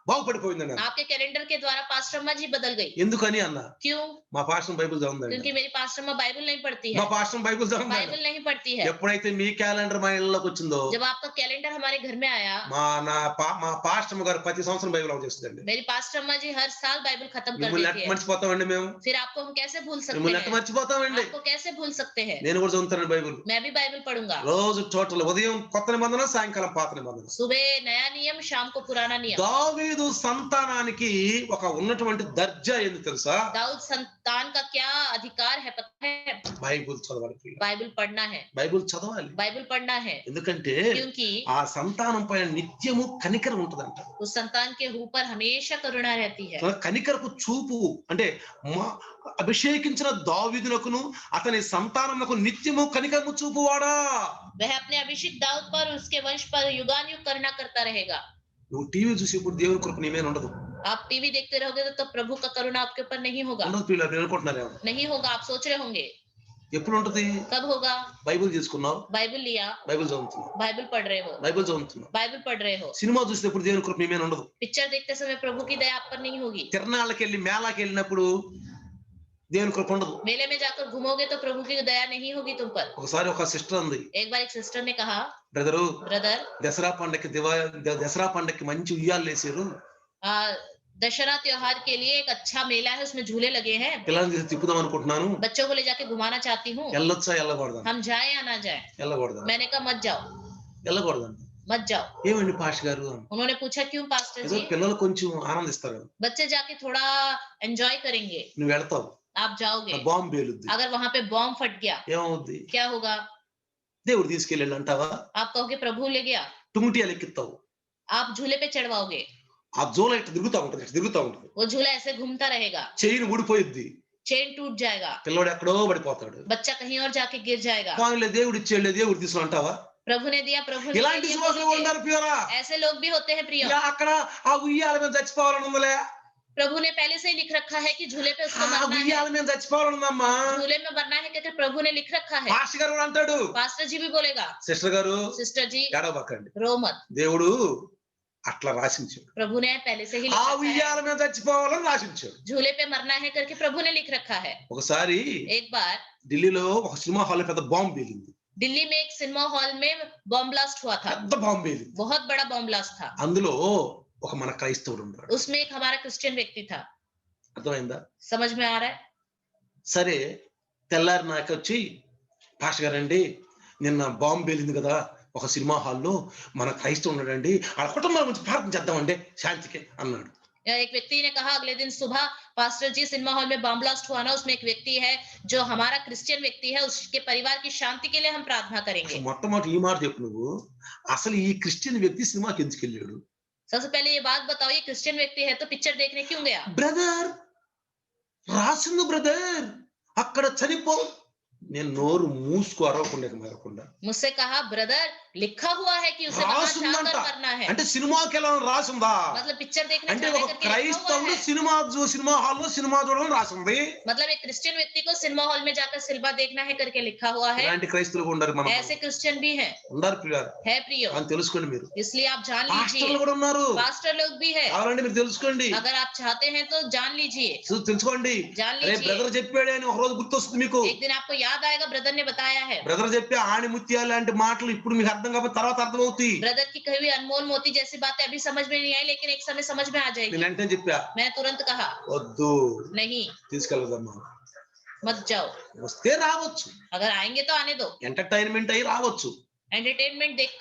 బాగుపడిపోయిందండి आपके कैलेंडर के द्वारा पास्टर अम्मा जी बदल गई। ఎందుకని అన్నా क्यों? మా పాస్టర్ బైబిల్ చదవండి क्योंकि मेरी पास्टर अम्मा बाइबल नहीं पढ़ती మా है, పాస్టర్ బైబిల్ చదవండి बाइबल नहीं पढ़ती है। ఎప్పుడైతే మీ క్యాలెండర్ మా ఇళ్ళలోకి వచ్చిందో जब आपका कैलेंडर हमारे घर में आया, మా పాస్టర్ గారు ప్రతి సంవత్సరం బైబిల్ ఆఫ్ చేస్తుందండి मेरी पास्टर अम्मा जी हर साल बाइबल खत्म कर మిమ్మల్ని देती ఎట్ట है। మర్చిపోతామండి మేము फिर आपको हम कैसे भूल सकते మిమ్మల్ని ఎట్ట हैं? మర్చిపోతామండి आपको कैसे भूल सकते हैं? నేను కూడా చదువుతానండి బైబిల్ मैं भी बाइबल पढ़ूंगा। రోజు టోటల్ ఉదయం కొత్త నిబంధన సాయంకాలం పాత నిబంధన सुबह नया नियम, शाम को पुराना नियम। దావీదు సంతానానికి ఒక ఉన్నటువంటి దర్జా ఏంది తెలుసా दाऊद संतान का क्या अधिकार है पता है? బైబిల్ చదవాలి बाइबल पढ़ना है, బైబిల్ చదవాలి बाइबल पढ़ना है। ఎందుకంటే क्योंकि ఆ సంతానం పైన నిత్యము కనికరం ఉంటదంట उस संतान के ऊपर हमेशा करुणा रहती है। కనికరపు చూపు అంటే అభిషేకించిన దావీదునకును అతని సంతానమునకు నిత్యము కనికరము చూపువాడా वह अपने अभिषेक दाऊद पर और उसके वंश पर युगानुयुग करुणा करता रहेगा। నువ్వు టీవీ చూసేప్పుడు దేవుని కృప నీ మీద ఉండదు आप टीवी देखते रहोगे तो प्रभु का करुणा आपके ऊपर नहीं होगा, ఉండదు పిల్లలు మీరు అనుకుంటున్నారేమో नहीं होगा। आप सोच रहे होंगे ఎప్పుడు ఉంటది कब होगा? బైబిల్ తీసుకున్నావు बाइबल लिया, బైబిల్ చదువుతున్నావు बाइबल पढ़ रहे हो, బైబిల్ చదువుతున్నావు बाइबल पढ़ रहे हो। సినిమా చూసేటప్పుడు దేవుని కృప నీ మీద ఉండదు पिक्चर देखते समय प्रभु की दया आप पर नहीं होगी। తిరణాలకు వెళ్ళి మేళాకి వెళ్ళినప్పుడు దేవుని కృప ఉండదు मेले में जाकर घूमोगे तो प्रभु की दया नहीं होगी तुम पर। ఒకసారి ఒక సిస్టర్ ఉంది एक बार एक सिस्टर ने कहा, బ్రదరు ब्रदर దసరా పండక్కి మంచి ఉయ్యాలు వేసారు दशहरा त्योहार के लिए एक अच्छा मेला है, उसमें झूले लगे हैं, పిల్లల్ని తీసి తిప్పుదాం అనుకుంటున్నాను बच्चों को ले जाके घुमाना चाहती हूँ, వెళ్ళొచ్చా వెళ్ళకూడదా हम जाए या ना जाए? వెళ్ళకూడదా मैंने कहा मत जाओ, వెళ్ళకూడదండి मत जाओ। ఏమండి పాష్ గారు उन्होंने पूछा क्यों पास्टर ఏదో जी? పిల్లలు కొంచెం ఆనందిస్తారు కదా बच्चे जाके थोड़ा एंजॉय करेंगे, నువ్వు వెళ్తావు आप जाओगे, బాంబు పేలుద్ది अगर वहां पे बॉम्ब फट गया ఏమవుద్ది क्या होगा? దేవుడు తీసుకెళ్ళాడు అంటావా आप कहोगे प्रभु ले गया, టుంగుటియాలు ఎక్కిస్తావు आप झूले पे चढ़वाओगे, ఆ జోల ఇట్లా తిరుగుతా ఉంటుంది वो झूला ऐसे घूमता रहेगा, చైన్ ఊడిపోయిద్ది चेन टूट जाएगा, పిల్లోడు ఎక్కడో పడిపోతాడు बच्चा कहीं और जाके गिर जाएगा। కానులే దేవుడు ఇచ్చేళ్ళే దేవుడు తీసుకుని అంటావా प्रभु ने दिया, प्रभु ने ఇలాంటి दिया, విశ్వాసులు प्रभु ने ఉన్నారు ప్రియరా दिया। ऐसे लोग भी होते हैं प्रियो। అక్కడ ఆ ఉయ్యాల మీద చచ్చిపోవాలని ఉందలే प्रभु ने पहले से ही लिख रखा है कि झूले पे उसको ఆ मरना है, ఉయ్యాల మీద చచ్చిపోవాలని ఉందమ్మా झूले में मरना है क्योंकि प्रभु ने लिख रखा है। పాస్టర్ గారు కూడా అంటాడు पास्टर जी भी बोलेगा, సిస్టర్ గారు सिस्टर जी ఏడవకండి रो मत, దేవుడు అట్లా రాసించాడు प्रभु ने पहले से ही ఆ लिख रखा ఉయ్యాల है, మీద చచ్చిపోవాలని రాసించాడు झूले पे मरना है करके प्रभु ने लिख रखा है। ఒకసారి एक बार ఢిల్లీలో ఒక సినిమా హాల్ పెద్ద బాంబు పేలింది दिल्ली में एक सिनेमा हॉल में बॉम्ब ब्लास्ट हुआ था, పెద్ద బాంబు పేలింది बहुत बड़ा बॉम्ब ब्लास्ट था। అందులో ఒక మన క్రైస్తవుడు ఉన్నాడు उसमें एक हमारा क्रिश्चियन व्यक्ति था, అర్థమైందా समझ में आ रहा है? సరే తెల్లారి నాకు వచ్చి పాస్టర్ గారండి నిన్న బాంబు పేలింది కదా ఒక సినిమా హాల్లో మన క్రైస్తవుడు ఉన్నాడండి ఆ కుటుంబాల గురించి ప్రార్థన చేద్దామండి శాంతికి అన్నాడు या एक व्यक्ति ने कहा अगले दिन सुबह, पास्टर जी सिनेमा हॉल में बम ब्लास्ट हुआ ना, उसमें एक व्यक्ति है जो हमारा क्रिश्चियन व्यक्ति है, उसके परिवार की शांति के लिए हम प्रार्थना అసలు करेंगे। మొట్టమొదటి ఈ మాట చెప్పు నువ్వు. అసలు ఈ క్రిస్టియన్ వ్యక్తి సినిమాకి ఎందుకెళ్ళాడు? सबसे पहले ये बात बताओ, ये क्रिश्चियन व्यक्ति है तो पिक्चर देखने क्यों गया? బ్రదర్ రాసింది బ్రదర్. అక్కడ చనిపో నేను నోరు మూసుకో అరవకుండా ఇక మెదలకుండా. मुझसे कहा ब्रदर लिखा हुआ है कि उसे वहां రాసుందంట. जाकर मरना है। అంటే సినిమాకి వెళ్ళాలని రాసుందా? मतलब पिक्चर देखने అంటే जाने ఒక करके लिखा हुआ క్రైస్తవుడు है। సినిమా హాల్లో సినిమా చూడాలని రాసుంది. मतलब एक क्रिश्चियन व्यक्ति को सिनेमा हॉल में जाकर सिनेमा देखना है करके लिखा हुआ है। ఇలాంటి క్రైస్తవులు ఉండారు మన ऐसे क्रिश्चियन भी हैं, ఉండారు ప్రియులారా. है प्रियो। అని తెలుసుకోండి మీరు. इसलिए आप जान పాస్టర్లు लीजिए, కూడా ఉన్నారు. पास्टर लोग भी है। కావాలంటే మీరు తెలుసుకోండి. अगर आप चाहते हैं तो जान लीजिए, తెలుసుకోండి. जान అరే लीजिए। బ్రదర్ చెప్పాడు అని ఒక రోజు గుర్తొస్తుంది మీకు. एक दिन आपको याद आएगा ब्रदर ने बताया है। బ్రదర్ చెప్పే ఆణిముత్యాలు లాంటి మాటలు ఇప్పుడు మీకు అర్థం కాకపోతే తర్వాత అర్థమవుతాయి. ब्रदर की कही हुई अनमोल मोती जैसी बातें अभी समझ में नहीं आई, लेकिन एक समय समझ में आ నేను जाएगी। వెంటనే చెప్పా मैं तुरंत कहा వద్దు नहीं, తీసుకెళ్ళదమ్మా. मत जाओ। వస్తే రావచ్చు, अगर आएंगे तो आने दो, ఎంటర్టైన్మెంట్ అయ్యి రావచ్చు. एंटरटेनमेंट देख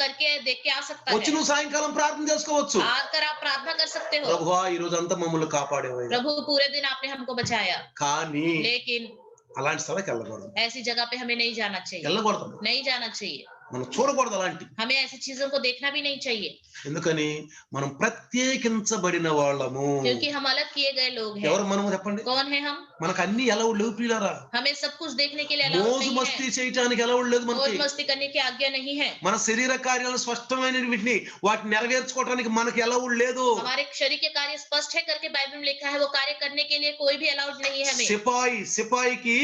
के आ सकता వచ్చి है। నువ్వు సాయంకాలం ప్రార్థన చేసుకోవచ్చు. आकर आप प्रार्थना कर सकते हो, ప్రభువా ఈ రోజు అంతా మమ్మల్ని కాపాడేవయ్యా. प्रभु पूरे दिन आपने हमको बचाया। కానీ लेकिन అలాంటి స్థలకి వెళ్ళకూడదు. ऐसी जगह पे हमें नहीं जाना चाहिए, వెళ్ళకూడదు. नहीं जाना चाहिए। మనం చూడకూడదు అలాంటి. हमें ऐसी चीजों को देखना भी नहीं चाहिए, ఎందుకని మనం ప్రత్యేకించబడిన వాళ్ళము. क्योंकि हम अलग किए गए लोग हैं। ఎవరు మనము చెప్పండి. कौन है हम? మనకు అన్ని ఎలా లేవు ప్రియులారా. हमें सब कुछ देखने के लिए अलाउड మోజు नहीं మస్తీ है, చేయటానికి ఎలా లేదు मौज మనకి. मस्ती करने की आज्ञा नहीं है। మన శరీర కార్యాలు స్పష్టమైన వీటిని వాటిని నెరవేర్చుకోవడానికి మనకి ఎలా లేదు. हमारे शरीर के कार्य स्पष्ट है करके बाइबल में लिखा है, वो कार्य करने के लिए कोई भी अलाउड नहीं है हमें। సిపాయికి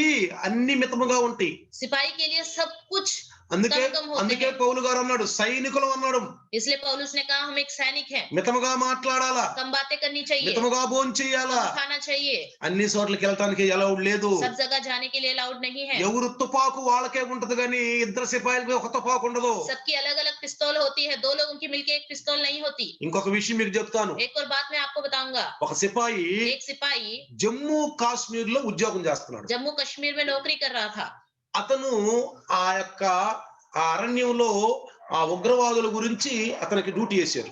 అన్ని మితముగా ఉంటాయి. सिपाही के लिए सब कुछ అందుకే कम होते అందుకే हैं। పౌలు గారు అన్నాడు సైనికులు అన్నాడు. इसलिए पौलुस ने कहा हम एक सैनिक हैं, మితముగా మాట్లాడాలా, कम बातें करनी चाहिए, మితముగా భోంచేయాలా. कम खाना चाहिए। అన్ని చోట్లకి వెళ్ళటానికి ఎలా లేదు. सब जगह जाने के लिए अलाउड नहीं है। ఎవరు తుపాకు వాళ్ళకే ఉంటది కానీ ఇద్దరు సిపాయిలకి ఒక తుపాకు ఉండదు. सबकी अलग अलग पिस्तौल होती है, दो लोगों की मिलके एक पिस्तौल नहीं होती। ఇంకొక విషయం మీకు చెప్తాను. एक और बात मैं आपको बताऊंगा। ఒక సిపాయి एक सिपाही జమ్మూ కాశ్మీర్ లో ఉద్యోగం చేస్తున్నాడు. जम्मू कश्मीर में नौकरी कर रहा था। అతను ఆ యొక్క ఆ అరణ్యంలో ఆ ఉగ్రవాదుల గురించి అతనికి డ్యూటీ చేశారు.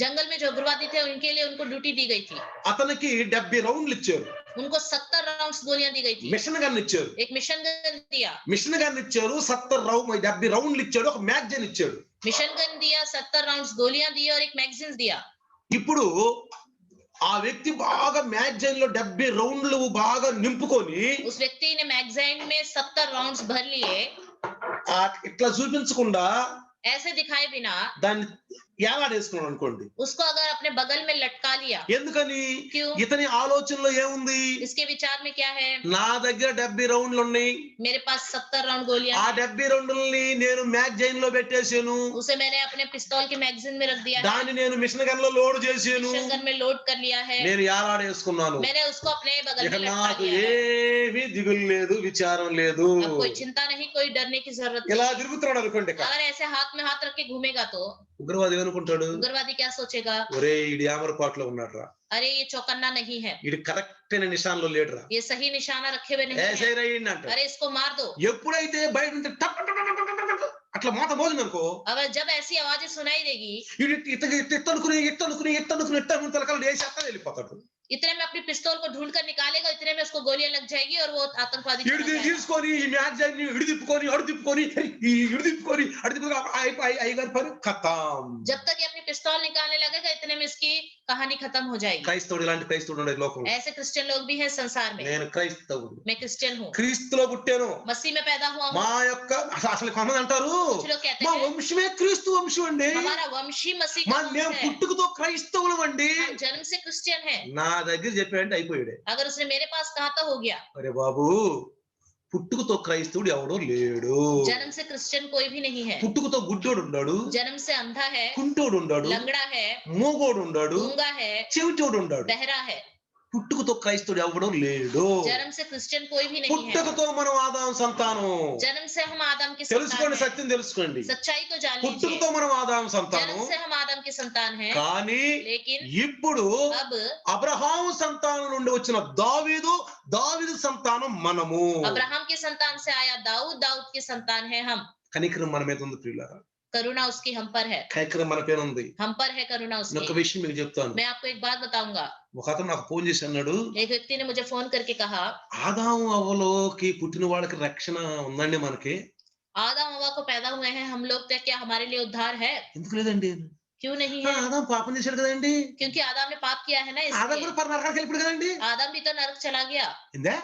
जंगल में जो उग्रवादी थे उनके लिए उनको ड्यूटी दी गई थी। అతనికి 70 రౌండ్లు ఇచ్చారు. उनको 70 राउंड्स गोलियां दी गई थी। మిషన్ గన్ ఇచ్చారు. एक मिशन गन दिया, మిషన్ గన్ ఇచ్చారు. 70 రౌండ్లు ఇచ్చాడు. ఒక మ్యాగజైన్ ఇచ్చాడు. मिशन गन दिया, 70 राउंड्स गोलियां दी और एक मैगजीन दिया। ఇప్పుడు ఆ వ్యక్తి బాగా మ్యాగజైన్ లో 70 రౌండ్లు బాగా నింపుకొని उस व्यक्ति ने मैगजीन में 70 राउंड्स भर लिए, ఇట్లా చూపించకుండా ऐसे दिखाए बिना దాన్ని ఏలాడేసుకున్నాడు అనుకోండి. उसको अगर अपने बगल में लटका लिया। ఎందుకని क्यों? ఇతని ఆలోచనలో ఏముంది. इसके विचार में क्या है? నా దగ్గర 70 రౌండ్లు ఉన్నాయి. मेरे पास 70 राउंड गोलियां ఆ हैं, 70 రౌండ్లని నేను మ్యాగజైన్ లో పెట్టేశాను. उसे मैंने अपने पिस्तौल के मैगजीन में रख दिया है, దాన్ని నేను మిషన్ గన్ లో లోడ్ చేశాను. मिशन गन में लोड कर लिया है, నేను ఏలాడేసుకున్నాను. मैंने उसको अपने बगल ఇక में लटका నాకు लिया है। ఏమీ దిగులు లేదు, విచారం లేదు. अब कोई चिंता नहीं, कोई डरने की जरूरत ఇలా नहीं। తిరుగుతున్నాడు అనుకోండి. ఇక अगर ऐसे हाथ में हाथ रख के घूमेगा तो ఉగ్రవాది ఏమనుకుంటాడు. उग्रवादी क्या सोचेगा? ఒరే ఈడి యామరపాట్లో ఉన్నాడు రా, अरे ये चौकन्ना नहीं है, ఈడి కరెక్ట్ అయిన నిశాన్లో లేడురా, ये सही निशाना रखे हुए नहीं है, ఏసైరా ఈయన్ని అంటాడు. अरे इसको मार दो। ఎప్పుడైతే బయట ఉంటే టప్ టప్ టప్ టప్ టప్ టప్ అట్లా మోత మోగింది అనుకో, अगर जब ऐसी आवाजें सुनाई देगी, ఈడు ఇట్టనుకుని ఇట్టనుకుని తలకాలు వేసేస్తా వెళ్ళిపోతాడు. इतने में अपनी पिस्तौल को ढूंढ कर निकालेगा, इतने में उसको गोलियां लग जाएगी और वो आतंकवादी चला ఇడిది जाएगा। తీసుకొని ఈ మ్యాగజైన్ ఇడి తిప్పుకొని అడు తిప్పుకొని అయ్యగారి పని ఖతం. जब तक ये अपनी पिस्तौल निकालने लगेगा, इतने में इसकी कहानी खत्म हो जाएगी। క్రైస్తవుడు ఇలాంటి క్రైస్తవుడు ఉండే లోకంలో. ऐसे क्रिश्चियन लोग भी हैं संसार में। నేను క్రైస్తవుడు, मैं क्रिश्चियन हूँ, క్రీస్తులో పుట్టాను. मसीह में पैदा हुआ हूँ। మా యొక్క అసలు కొంతమంది అంటారు कुछ लोग कहते మా हैं వంశమే క్రీస్తు వంశం అండి, हमारा वंशी मसीह మా का वंश మేము है, పుట్టుకతో క్రైస్తవులం అండి. हम जन्म से क्रिश्चियन हैं। నా దగ్గర చెప్పాడంటే అయిపోయాడే. अगर उसने मेरे पास कहा तो हो गया। అరే బాబు, పుట్టుకతో క్రైస్తవుడు ఎవడో లేడు. जन्म से क्रिश्चियन कोई भी नहीं है। పుట్టుకతో గుడ్డోడు ఉన్నాడు, जन्म से अंधा है, కుంటోడు ఉన్నాడు, लंगड़ा है, మూగోడు ఉన్నాడు, गूंगा है, చెవిటోడు ఉన్నాడు. बहरा है। పుట్టుకతో క్రైస్తవుడు ఎవడో లేడు. जन्म से क्रिश्चियन कोई भी नहीं है। పుట్టుకతో మనం ఆదాము సంతానం. जन्म से हम आदम की संतान తెలుసుకోండి, हैं। సత్యం తెలుసుకోండి. सच्चाई को जान పుట్టుకతో लीजिए। మనం ఆదాము సంతానం. जन्म से हम आदम की संतान हैं, కానీ लेकिन ఇప్పుడు अब అబ్రహాము సంతానం నుండి వచ్చిన దావీదు సంతానం మనము. अब्राहम की संतान से आया दाऊद, दाऊद की संतान है हम। కనికరం మన మీద ఉంది ప్రియులారా. करुणा उसकी हम पर है, కైకరం మన పేరు ఉంది. हम पर है करुणा నేను ఒక उसकी। విషయం మీకు చెప్తాను. मैं आपको एक बात बताऊंगा। ఒక అతను నాకు ఫోన్ చేసి అన్నాడు, एक व्यक्ति ने मुझे फोन करके कहा, ఆదాము అవ్వలోకి పుట్టిన వాళ్ళకి రక్షణ ఉందండి మనకి? आदम हवा को पैदा हुए हैं हम लोग, तो क्या हमारे लिए उद्धार है? ఎందుకు లేదండి? क्यों नहीं है? ఆదాము పాపం చేశాడు కదండి. क्योंकि आदम ने पाप किया है ना, ఆదాము इसलिए। కూడా నరకానికి వెళ్ళిపోయాడు కదండి. आदम भी तो नरक चला गया। ఏందే?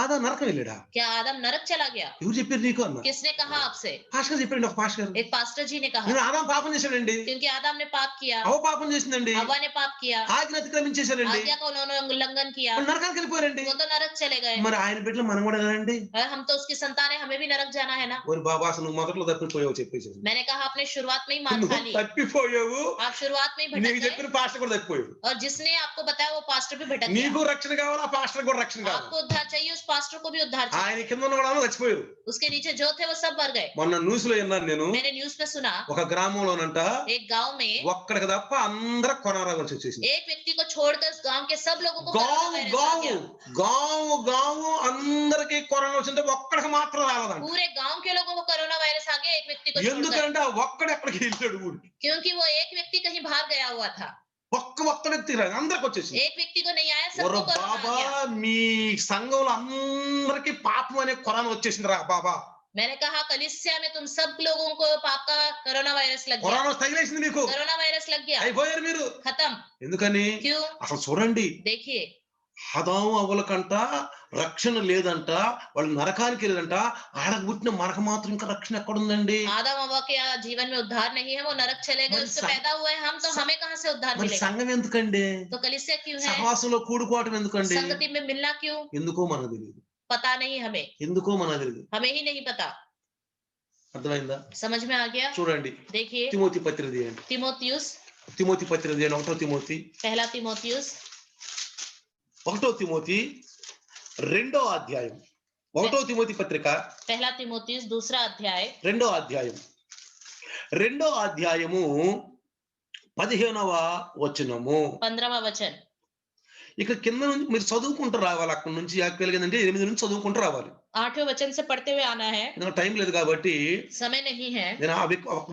ఆదాము నరకం వెళ్ళాడా? क्या आदम नरक चला गया? ఎవరు చెప్పారు నీకు అన్న? किसने कहा आपसे? పాస్టర్ చెప్పండి, ఒక పాస్టర్. एक पास्टर जी ने कहा। నేను ఆదాము పాపం చేశాడండి. क्योंकि आदम ने पाप किया, అవ్వ పాపం చేసిందండి. हवा ने पाप किया, ఆజ్ఞ అతిక్రమించేశారండి. आज्ञा का उन्होंने उल्लंघन किया, వాళ్ళు నరకానికి వెళ్ళిపోయారండి. वो तो नरक चले गए। మరి ఆయన బిడ్డలు మనం కూడా కదండి. और हम तो उसकी संतान है, हमें भी नरक जाना है ना। ఓరి బాబా అసలు నువ్వు మొదట్లో తప్పిపోయావు చెప్పేసి. मैंने कहा आपने शुरुआत में ही मान నువ్వు खा ली, తప్పిపోయావు. आप शुरुआत में ही నీకు भटक చెప్పిన गए, పాస్టర్ కూడా తప్పిపోయావు. और जिसने आपको बताया वो पास्टर भी भटक నీకు गया। రక్షణ కావాలా, పాస్టర్ కూడా రక్షణ కావాలి. आपको उद्धार चाहिए, उस पास्टर को भी उद्धार चाहिए। ఆయన కింద ఉన్న వాళ్ళు చచ్చిపోయారు. उसके नीचे जो थे वो सब मर गए। మొన్న న్యూస్ లో విన్నాను నేను, मैंने न्यूज में सुना, ఒక గ్రామంలోనంట एक गांव में ఒక్కడికి తప్ప అందరూ కొనారా వచ్చేసింది. एक व्यक्ति को छोड़कर गांव के सब लोगों को कोरोना గావు वायरस आ గావు गया। గావు గావు అందరికి కరోనా వచ్చింటే ఒక్కడికి మాత్రం రాలేదంట. पूरे गांव के लोगों को कोरोना वायरस आ गया, एक व्यक्ति को छोड़कर। ఎందుకంటే ఆ ఒక్కడు ఎక్కడికి వెళ్ళాడు ఊరికి. क्योंकि वो एक व्यक्ति कहीं बाहर गया हुआ था। ఒక్క వ్యక్తి రాదు, అందరికి వచ్చేసింది. एक व्यक्ति को नहीं आया, ఒర सबको कोरोना బాబా आ गया। మీ సంఘంలో అందరికి పాపం అనే కరోనా వచ్చేసింది రా బాబా. मैंने कहा कलीसिया में तुम सब लोगों को पाप का कोरोना वायरस लग गया, కరోనా తగిలేసింది మీకు, कोरोना वायरस लग गया, అయిపోయారు మీరు. खत्म। ఎందుకని? क्यों? అసలు చూడండి, देखिए, ఆదాము అవ్వలకంట రక్షణ లేదంట, వాళ్ళు నరకానికి లేదంట. ఆడకు పుట్టిన మనకు మాత్రం ఇంకా రక్షణ ఎక్కడుందండి? आदम हवा के जीवन में उद्धार नहीं है, वो नरक चले गए, మరి उससे సం- पैदा हुए हम, तो हमें कहां से उद्धार మరి मिलेगा? సంఘం ఎందుకండి? तो कलीसिया क्यों है? సహవాసంలో కూడుకోవటం ఎందుకండి? संगति में मिलना क्यों? ఎందుకో మనకు తెలియదు. पता नहीं हमें, ఎందుకో మనకు తెలియదు. हमें ही नहीं पता। అర్థమైందా? समझ में आ गया? చూడండి, देखिए, తిమోతి పత్రిక తీయండి. तिमोथियुस, తిమోతి పత్రిక తీయండి. ఒకటో తిమోతి पहला तिमोथियुस, రెండో అధ్యాయం. ఒకటో తిమోతి పత్రిక पहला तिमोथियुस दूसरा अध्याय, రెండో అధ్యాయము 15వ వచనము. 15वां वचन। ఇక కింద నుంచి మీరు చదువుకుంటూ రావాలి. అక్కడ నుంచి యాక్చువల్గా ఏంటంటే 8 నుంచి చదువుకుంటూ రావాలి. 8वें वचन से पढ़ते हुए आना है, నాకు టైం లేదు కాబట్టి समय नहीं है। నేను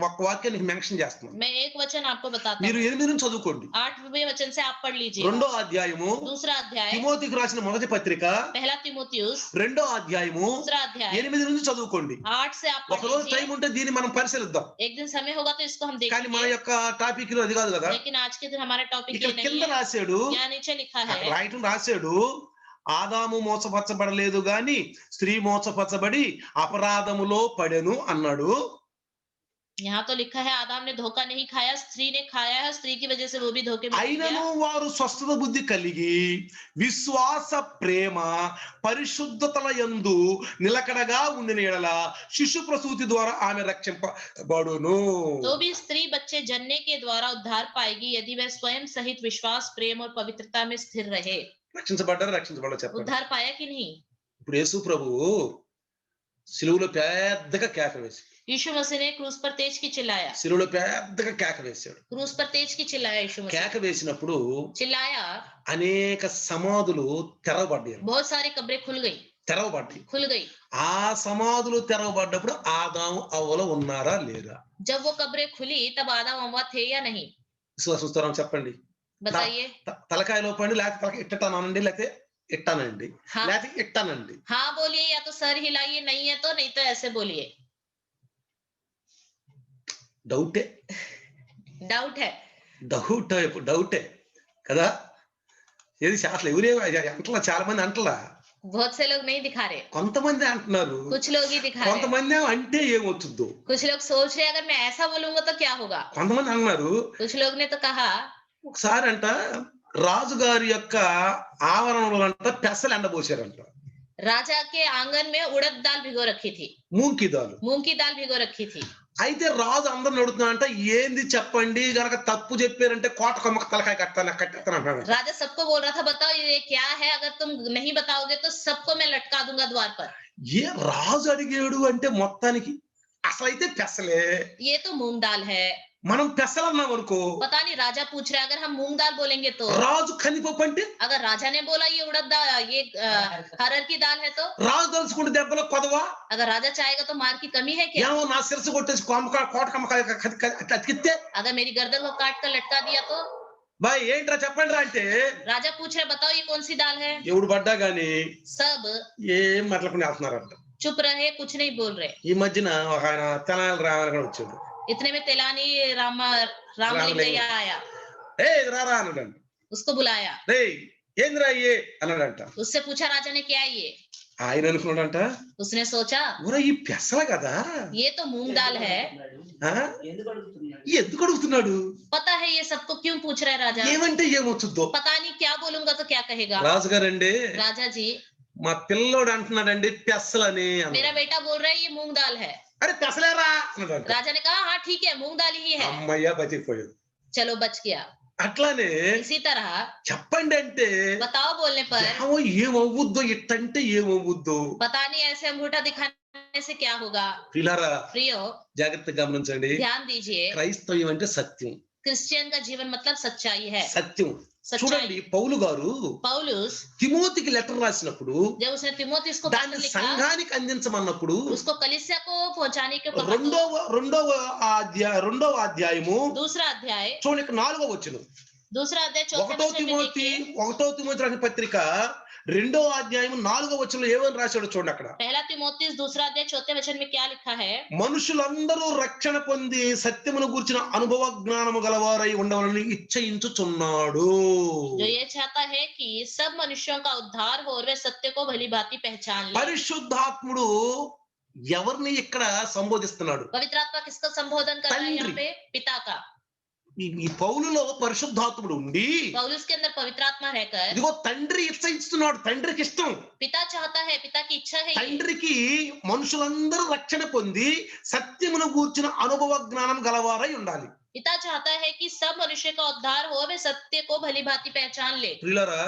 ఒక వాక్యాన్ని మెన్షన్ చేస్తున్నాను. मैं एक वचन आपको बताता మీరు हूँ, 8 నుంచి చదువుకోండి. 8वें वचन से आप पढ़ लीजिए। రెండో అధ్యాయము दूसरा अध्याय, తిమోతికి రాసిన మొదటి పత్రిక पहला तिमोथियुस, రెండో అధ్యాయము दूसरा अध्याय, 8 నుంచి చదువుకోండి. 8 से आप ఒక पढ़ రోజు लीजिए। టైం ఉంటే దీన్ని మనం పరిశీలిద్దాం. एक दिन समय होगा तो इसको हम కానీ మన देखेंगे, యొక్క టాపిక్ అది కాదు కదా. लेकिन आज के दिन हमारा टॉपिक ఇక్కడ ये नहीं కింద है। రాశాడు, यहाँ नीचे लिखा है, రాశాడు, ఆదాము మోసపరచబడలేదు గాని స్త్రీ మోసపరచబడి అపరాధములో పడెను అన్నాడు. यहाँ तो लिखा है आदम ने धोखा नहीं खाया, स्त्री ने खाया है, स्त्री की वजह से वो भी धोखे में गिर అయినను गया। వారు స్వస్థత బుద్ధి కలిగి విశ్వాస ప్రేమ పరిశుద్ధతల యందు నిలకడగా ఉండిన యెడల శిశు ప్రసూతి ద్వారా ఆమె రక్షింపబడును. तो भी स्त्री बच्चे जनने के द्वारा उद्धार पाएगी, यदि वह स्वयं सहित विश्वास, प्रेम और पवित्रता में स्थिर रहे। రక్షించబడ్డారు చెప్పండి. उद्धार पाया कि नहीं? ఇప్పుడు యేసు ప్రభువు సిలువలో పెద్దగా కేక వేసి, यीशु मसीह ने क्रूस पर तेज की चिल्लाया, సిలువలో పెద్దగా కేక వేశాడు. क्रूस पर तेज की चिल्लाया, यीशु मसीह కేక వేసినప్పుడు चिल्लाया, అనేక సమాధులు తెరవబడ్డాయి. बहुत सारी कब्रें खुल गई। ఆ సమాధులు తెరవబడ్డప్పుడు ఆదాము అవ్వలు ఉన్నారా లేరా? जब वो कब्रें खुली तब आदम अव्वा थे या नहीं? విశ్వాసం చెప్పండి. बताइए। తలకాయలో పడి లేకపోతే తలకాయ ఇట్టటానండి, లేకపోతే ఇట్టానండి, లేకపోతే ఇట్టానండి. हाँ बोलिए, या तो सर हिलाइए, नहीं है तो नहीं, तो ऐसे बोलिए। డౌటే డౌటే కదా. ఏది శాస్త్రం ఎవరే అంటలా, చాలా మంది అంటలా. बहुत से लोग नहीं दिखा रहे, కొంతమంది అంటున్నారు, कुछ लोग ही दिखा रहे। కొంతమంది అంటే ఏమవుతుందో. कुछ लोग सोच रहे अगर मैं ऐसा बोलूंगा तो क्या होगा। కొంతమంది అన్నారు, कुछ लोग ने तो कहा, ఒకసారి అంట రాజుగారి యొక్క ఆవరణలో అంట పెసలు ఎండబోసారంట. राजा के आंगन में उड़द दाल भिगो रखी थी, मूंग की दाल भिगो रखी थी। అయితే రాజు అందరిని అడుగుతున్నాడంట, ఏంది చెప్పండి, గనక తప్పు చెప్పారంటే కోట కొమ్మక తలకాయ కట్టేస్తాను. राजा सबको बोल रहा था, बताओ ये क्या है, अगर तुम नहीं बताओगे तो सबको मैं लटका दूंगा द्वार पर। ఏ రాజు అడిగాడు అంటే మొత్తానికి అసలైతే పెసలే. ये तो मूंग दाल है. మనం పెసలన్నాం అనుకో, पता नहीं राजा पूछ रहा है, अगर हम मूंग दाल बोलेंगे तो, రాజు కందిపప్పు అంటే अगर राजा ने बोला ये उड़द दाल, ये हरर की दाल है तो, రాజు తలుచుకుంటే దెబ్బలో కొదవా, अगर राजा चाहेगा तो मार की कमी है क्या? ఏమో నా శిరసు కొట్టేసి కోటకమ్మ అతికిస్తే अगर मेरी गर्दन को काट कर लटका दिया तो? బాయ్ ఏంట్రా చెప్పండి రా అంటే राजा पूछ रहे, बताओ ये कौन सी दाल है? ఎవడు పడ్డా గాని सब ఏం మాట్లాడుకుని వెళ్తున్నారంట. चुप रहे, कुछ नहीं बोल रहे। ఈ మధ్యన ఒక ఆయన తెనాలి రావాలి కూడా వచ్చాడు. इतने में तेलानी रामलिंगయ్య आया, ఏ రారా అన్నాడంట. उसको बुलाया, రే ఏందిరా అయ్యే అన్నాడంట. उससे पूछा राजा ने क्या है ये? ఆయన అనుకున్నాడంట, उसने सोचा ఊరా ఈ పెసల కదా, ये तो मूंग दाल है। ఆ? ఎందుకు అడుగుతున్నాడు, पता है ये सबको क्यों पूछ रहा है राजा? ఏమంటే ఏమొచ్చుద్దో. पता नहीं क्या बोलूंगा तो क्या कहेगा। రాజుగారండి राजा जी, మా పిల్లోడు అంటున్నాడండి పెసలని मेरा बेटा बोल रहा है ये मूंग दाल है। అరే పెసలేరా అన్నాడంట. राजा ने कहा हाँ ठीक है, मूंग दाल ही है। అమ్మయ్య బతికిపోయాడు. चलो बच गया। అట్లానే इसी तरह చెప్పండి అంటే बताओ बोलने पर, ఏమో ఏమవుద్దో, ఇట్టంటే ఏమవుద్దో. पता नहीं ऐसे अंगूठा दिखाने से क्या होगा। పిల్లారా प्रियो జాగ్రత్తగా గమనించండి, ध्यान दीजिए, క్రైస్తవ్యం అంటే సత్యం. क्रिश्चियन का जीवन मतलब सच्चाई है। సత్యం చూడండి, सच्चाई। పౌలు గారు पौलुस తిమోతికి లెటర్ రాసినప్పుడు जब उसने तिमोथी को पत्र దాన్ని लिखा, సంఘానికి అందించమన్నప్పుడు उसको कलीसिया को पहुंचाने के कहा तो, రెండవ అధ్యాయము दूसरा अध्याय చూడండి 4వ వచనం. दूसरा अध्याय चौथे ఒకటో वचन में देखिए, తిమోతి రాసిన పత్రిక 2వ అధ్యాయం 4వ వచనంలో ఏమని రాశాడో చూడండి. అక్కడ पहला तिमोथी दूसरा अध्याय चौथे वचन में क्या लिखा है? మనుషులందరూ రక్షణ పొంది సత్యమును గూర్చిన అనుభవ జ్ఞానము గలవారై ఉండవాలని ఇచ్చయించుచున్నాడు. जो ये चाहता है कि सब मनुष्यों का उद्धार हो और वे सत्य को भली भांति पहचान ले। పరిశుద్ధాత్ముడు ఎవరిని ఇక్కడ సంబోధిస్తున్నాడు? पवित्र आत्मा किसका संबोधन कर रहा है यहाँ पे? पिता का। ఈ పౌలులో పరిశుద్ధాత్ముడు ఉండి पौलुस के अंदर पवित्र आत्मा रहकर ఇదిగో తండ్రి ఇచ్చయిస్తున్నాడు. తండ్రికి ఇష్టం, पिता चाहता है, पिता की इच्छा है ये, తండ్రికి మనుషులందరూ రక్షణ పొంది సత్యమును గూర్చిన అనుభవ జ్ఞానం గలవారై ఉండాలి. पिता चाहता है कि सब मनुष्य का उद्धार हो, वे सत्य को भली भांति पहचान ले। ప్రియులారా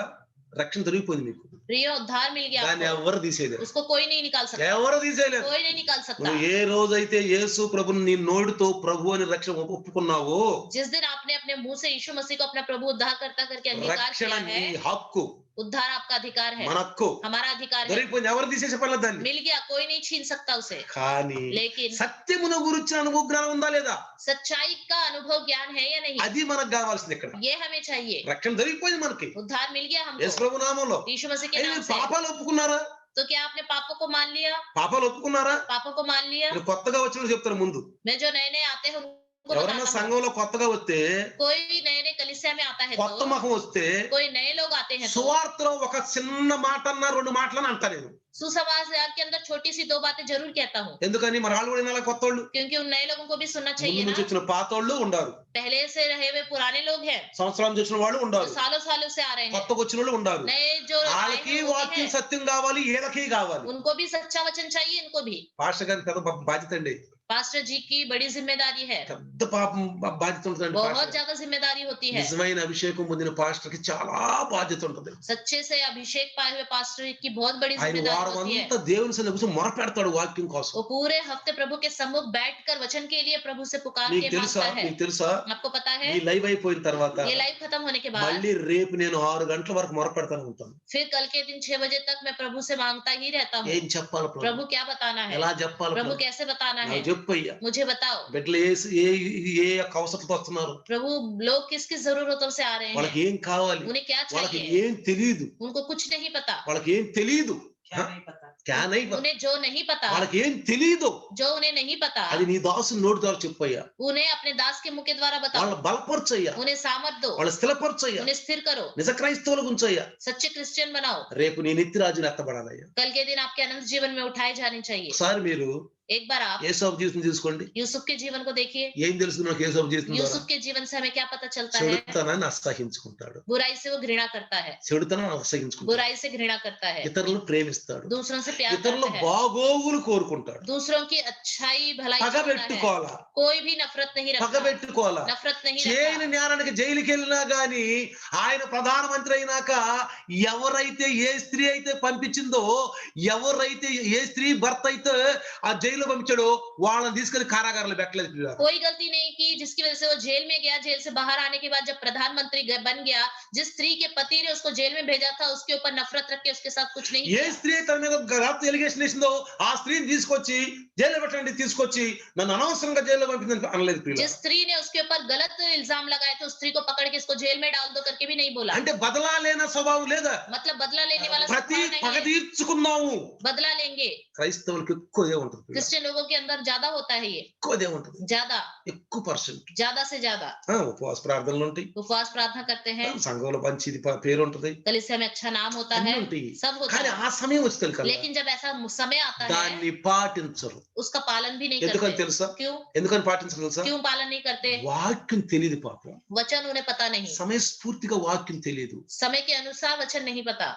రక్షణ దొరికిపోయింది మీకు, प्रिय उद्धार मिल गया దాన్ని आपको, ఎవరు తీసేయలేరు, उसको कोई नहीं निकाल सकता, ఎవరు తీసేయలేరు. कोई नहीं निकाल सकता। నువ్వు ఏ రోజైతే యేసు ప్రభుని నీ నోటితో ప్రభు అని రక్షణ ఒప్పుకున్నావో, जिस दिन आपने अपने मुंह से यीशु मसीह को अपना प्रभु उद्धार करता करके अंगीकार రక్షణ किया నీ है, హక్కు, उद्धार आपका अधिकार है, మన హక్కు हमारा अधिकार है, దొరికిపోయింది. ఎవరు తీసేసే పర్లేదు దాన్ని. मिल गया, कोई नहीं छीन सकता उसे। కానీ लेकिन సత్యమును గురించిన అనుభవ జ్ఞానం ఉందా లేదా, सच्चाई का अनुभव ज्ञान है या नहीं, అది మనకు కావాల్సింది. ఇక్కడ ये हमें चाहिए। రక్షణ దొరికిపోయింది మనకి उद्धार मिल गया యేసు हमको ప్రభు నామంలో. यीशु मसीह के ఏ, नाम మీరు से। పాపాలు ఒప్పుకున్నారా? तो क्या आपने पापों को मान लिया? పాపాలు ఒప్పుకున్నారా? पापों को मान लिया? మీరు కొత్తగా వచ్చిన వాళ్ళు చెప్తారు ముందు. मैं जो नए नए आते हैं उनको ఎవరన్నా बताता हूँ। సంఘంలో కొత్తగా వస్తే, कोई नए नए कलीसिया में आता है కొత్త तो, ముఖం వస్తే कोई नए लोग आते हैं तो, సువార్తలో ఒక చిన్న మాట అన్నా 2 మాటలని అంటా నేను. सुसमाचार के अंदर छोटी सी 2 बातें जरूर कहता हूँ, ఎందుకని మన వాళ్ళు కూడా వినాలి, కొత్త వాళ్ళు. क्योंकि उन नए लोगों को भी सुनना ముందు चाहिए నుంచి ना। వచ్చిన పాతోళ్ళు ఉండారు, पहले से रहे हुए पुराने लोग हैं, సంవత్సరాల నుంచి వచ్చిన వాళ్ళు जो ఉండారు, सालों सालों से आ रहे हैं, కొత్తగా వచ్చిన వాళ్ళు ఉండారు. नए जो आए వాళ్ళకి हैं वो भी వాక్యం हैं, సత్యం కావాలి, ఏలకి కావాలి. उनको भी सच्चा वचन चाहिए, इनको भी। పాస్టర్ గారి పెద్ద బాధ్యత అండి, पास्टर जी की बड़ी जिम्मेदारी है, పెద్ద పాపం బాధ్యత ఉంటుందండి. बहुत పాస్టర్ ज्यादा जिम्मेदारी होती है। నిజమైన అభిషేకం పొందిన పాస్టర్ కి చాలా బాధ్యత ఉంటుంది. सच्चे से अभिषेक पाए हुए पास्टर की बहुत बड़ी ఆయన जिम्मेदारी వారం होती है। అంతా దేవుని సన్నిధిలో కూర్చొని మొరపెడతాడు వాక్యం కోసం. वो पूरे हफ्ते प्रभु के सम्मुख बैठकर वचन के लिए प्रभु से पुकार నీకు के తెలుసా, मांगता है। నీకు తెలుసా, आपको पता है, ఈ లైవ్ అయిపోయిన తర్వాత ये लाइव खत्म होने के बाद మళ్ళీ రేపు నేను 6 గంటల వరకు మొరపెడతాను ఉంటాను. फिर कल के दिन 6 बजे तक मैं प्रभु से मांगता ही रहता हूँ। ఏం చెప్పాలి ప్రభు, प्रभु क्या बताना है, ఎలా చెప్పాలి प्रभु ప్రభు, कैसे बताना है, నాకు చెప్పయ్యా. मुझे बताओ। బిడ్డలు ఏ ఏ ఏ యొక్క అవసరతతో వస్తున్నారు, प्रभु लोग किस किस जरूरतों से आ रहे వాళ్ళకి हैं, ఏం కావాలి, उन्हें क्या వాళ్ళకి चाहिए, ఏం తెలియదు, उनको कुछ नहीं पता, వాళ్ళకి ఏం తెలియదు, క్యా నహీ పతా, उन्हें जो नहीं पता, వాళ్ళకి ఏం తెలియదు, जो उन्हें नहीं पता, అది నీ దాసుని నోటి ద్వారా చెప్పయ్యా. उन्हें अपने दास के मुख के द्वारा बताओ, వాళ్ళ బలపరచయ్యా, उन्हें सामर्थ दो, వాళ్ళ స్థిరపరచయ్యా, उन्हें स्थिर करो, నిజ క్రైస్తవులకు ఉంచయ్యా. सच्चे क्रिश्चियन बनाओ। రేపు నీ నిత్యరాజుని ఎత్తబడాలయ్యా. कल के दिन आपके अनंत जीवन में उठाए जाने चाहिए। ఒకసారి మీరు एक बार आप యేసోబు జీవితం తీసుకోండి. यूसुफ के जीवन को देखिए। ఏం తెలుసు నాకు యేసోబు జీవితం ద్వారా? यूसुफ के जीवन से हमें क्या पता चलता है? చెడుతనాన్ని అసహించుకుంటాడు, बुराई से वो घृणा करता है, చెడుతనాన్ని అసహించుకుంటాడు, बुराई से घृणा करता है, ఇతరులను ప్రేమిస్తాడు, दूसरों से प्यार ఇతరుల करता है, బాగోగులు కోరుకుంటాడు. दूसरों की अच्छाई भलाई चाहता है, పగబెట్టుకోవాలా, कोई भी नफरत नहीं रखता, పగబెట్టుకోవాలా. नफरत नहीं చేయని रखता। జ్ఞానానికి జైలుకి వెళ్ళినా గాని ఆయన ప్రధానమంత్రి అయినాక ఎవరైతే ఏ స్త్రీ అయితే పంపించిందో, ఎవరైతే ఏ స్త్రీ భర్త అయితే ఆ జైలు జైల్లో పంపించాడో వాళ్ళని తీసుకెళ్లి కారాగారంలో పెట్టలేదు ప్రియులారా. कोई गलती नहीं की जिसकी वजह से वो जेल में गया। जेल से बाहर आने के बाद जब प्रधानमंत्री बन गया, जिस स्त्री के पति ने उसको जेल में भेजा था, उसके ऊपर नफरत रख के उसके साथ कुछ नहीं ఏ किया। స్త్రీ తన మీద గలాత్ ఎలిగేషన్ వేసిందో ఆ స్త్రీని తీసుకొచ్చి జైల్లో పెట్టండి, తీసుకొచ్చి నన్ను అనవసరంగా జైల్లో పంపిందని అనలేదు जिस ప్రియులారా. स्त्री ने उसके ऊपर गलत इल्जाम लगाए थे, उस स्त्री को पकड़ के इसको जेल में डाल दो करके भी नहीं बोला। అంటే బదలా లేన స్వభావం లేదా? मतलब बदला लेने वाला ప్రతి स्वभाव नहीं పగ है। తీర్చుకుందాము. बदला लेंगे। క్రైస్తవులకు ఎక్కువదే ఉంటుంది ప్రియులారా. क्रिश्चियन लोगों के अंदर ज्यादा होता है ये, ఎక్కువదే ఉంటుంది, ज्यादा ఎక్కువ పర్సెంట్. ज्यादा से ज्यादा ఉపవాస ప్రార్థనలు ఉంటాయి, उपवास प्रार्थना करते हैं, సంఘంలో మంచిది పేరు ఉంటది, कलीसिया में अच्छा नाम होता అన్ని है, ఉంటాయి. सब होता కానీ है। ఆ సమయం వచ్చేది కదా लेकिन जब ऐसा समय आता है, దాన్ని పాటించరు. उसका पालन भी नहीं ఎందుకని करते। తెలుసా? क्यों? ఎందుకని పాటించరు తెలుసా? क्यों पालन नहीं करते? వాక్యం తెలియదు పాపం. वचन उन्हें पता नहीं, సమయస్ఫూర్తిగా వాక్యం తెలియదు. समय के अनुसार वचन नहीं पता।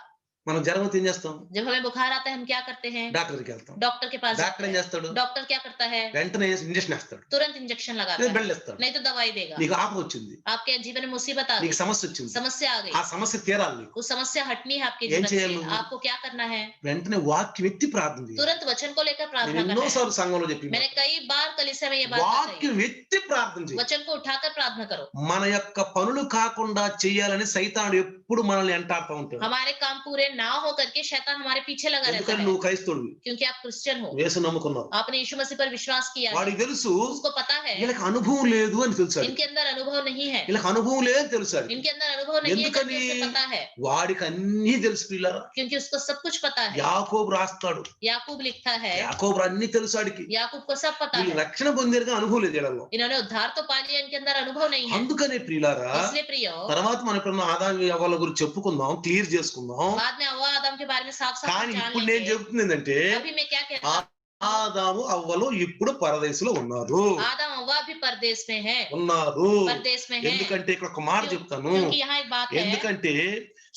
మనం జ్వరం వస్తే ఏం చేస్తాం? जब हमें बुखार आता है हम क्या करते हैं? డాక్టర్ దగ్గరికి వెళ్తాం. डॉक्टर के पास డాక్టర్ जाते ఏం हैं। చేస్తాడు? डॉक्टर क्या करता है? వెంటనే ఇంజెక్షన్ వేస్తాడు, तुरंत इंजेक्शन लगाता లేదా है, బెల్ట్ వేస్తాడు. नहीं तो दवाई देगा। నీకు ఆపద వచ్చింది, आपके जीवन में मुसीबत आ गई, నీకు సమస్య వచ్చింది, समस्या आ ఆ गई, సమస్య తీరాలి నీకు. उस समस्या हटनी है आपके ఏం जीवन చేయాలి से। నువ్వు? आपको क्या करना है? వెంటనే వాక్యం ఎత్తి ప్రార్థన చేయాలి. तुरंत वचन को लेकर నేను प्रार्थना करना है। ఎన్నోసార్లు సంఘంలో చెప్పి मैंने कई बार कलीसिया में ये बात बताई, వాక్యం ఎత్తి ప్రార్థన చేయాలి. वचन को उठाकर प्रार्थना करो। మన యొక్క పనులు కాకుండా చేయాలని సైతానుడు ఎప్పుడు మనల్ని వెంటాడుతూ ఉంటాడు. हमारे काम पूरे ना हो करके शैतान हमारे पीछे लगा रहता ఎందుకని है, నువ్వు క్రైస్తవుడివి, क्योंकि आप क्रिश्चियन हो, యేసు నమ్ముకున్నావు. आपने यीशु मसीह पर विश्वास किया है। వాడికి తెలుసు उसको पता है వీళ్ళకి అనుభవం లేదు అని తెలుసు. इनके अंदर अनुभव नहीं है, వీళ్ళకి అనుభవం లేదని తెలుసు. इनके अंदर अनुभव नहीं है करके उसे पता है, వాడికి అన్ని తెలుసు పిల్లరా. क्योंकि उसको सब कुछ पता है। యాకోబు రాస్తాడు, याकूब लिखता है, యాకోబు అన్ని తెలుసు ఆడికి. याकूब को सब पता వీళ్ళు है। రక్షణ పొందేరుగా అనుభవం లేదు వీళ్ళలో. इन्होंने उद्धार तो पा लिया, इनके अंदर अनुभव नहीं है। అందుకనే ప్రియులారా, इसलिए प्रियो, తర్వాత మనం ఎప్పుడన్నా ఆదాము యవ్వల గురించి చెప్పుకుందాం, క్లియర్ చేసుకుందాం. बाद में हव्वा आदम के बारे में साफ साफ కానీ जान ఇప్పుడు నేను लेंगे। చెప్తుంది ఏంటంటే अभी मैं क्या कह रहा हूँ? ఆదాము అవ్వలు ఇప్పుడు పరదేశంలో ఉన్నారు. आदम हव्वा भी परदेश में है, ఉన్నారు. परदेश में है। ఎందుకంటే ఇక్కడ ఒక మాట చెప్తాను. क्योंकि यहाँ एक बात है, ఎందుకంటే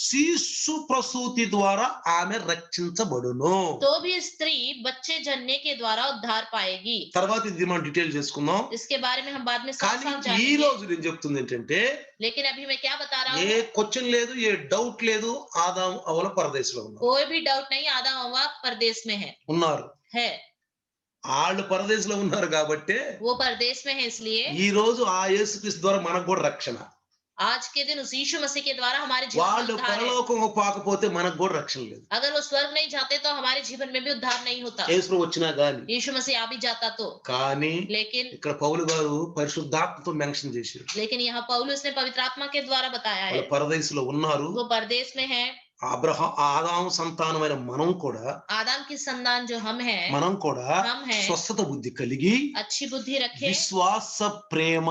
శిశు ప్రసూతి ద్వారా ఆమె రక్షించబడును. तो भी स्त्री बच्चे जनने के द्वारा उद्धार पाएगी। తర్వాత ఇది మనం డీటెయిల్ చేసుకుందాం. इसके बारे में हम बाद में साफ కానీ साफ ఈ जानेंगे। రోజు నేను చెప్తుంది ఏంటంటే लेकिन अभी मैं क्या बता रहा ఏ हूँ, క్వశ్చన్ లేదు, ఏ డౌట్ లేదు, ఆదాము అవ్వల పరదేశంలో ఉన్నారు. कोई भी डाउट नहीं, आदम हव्वा परदेश में ఉన్నారు. है। వాళ్ళు పరదేశంలో ఉన్నారు కాబట్టి वो परदेश में है, इसलिए ఈ రోజు ఆ యేసుక్రీస్తు ద్వారా మనకు కూడా రక్షణ. आज के दिन उस यीशु मसीह के द्वारा हमारे जीवन में వాళ్ళు उद्धार है। పరలోకం పోకపోతే మనకు కూడా రక్షణ లేదు. अगर वो स्वर्ग नहीं जाते तो हमारे जीवन में भी उद्धार नहीं होता। యేసు వచ్చినా గాని. यीशु मसीह आ भी जाता तो, కానీ लेकिन ఇక్కడ పౌలు గారు పరిశుద్ధాత్మతో మెన్షన్ చేశారు. लेकिन यहाँ पौलुस ने पवित्र आत्मा के द्वारा बताया है, వాళ్ళు పరదేశంలో ఉన్నారు. वो परदेश में है। ఆదాము సంతానమైన మనం కూడా आदम की संतान जो हम हैं, మనం కూడా हम हैं, స్వస్థత బుద్ధి కలిగి अच्छी बुद्धि रखे, విశ్వాస ప్రేమ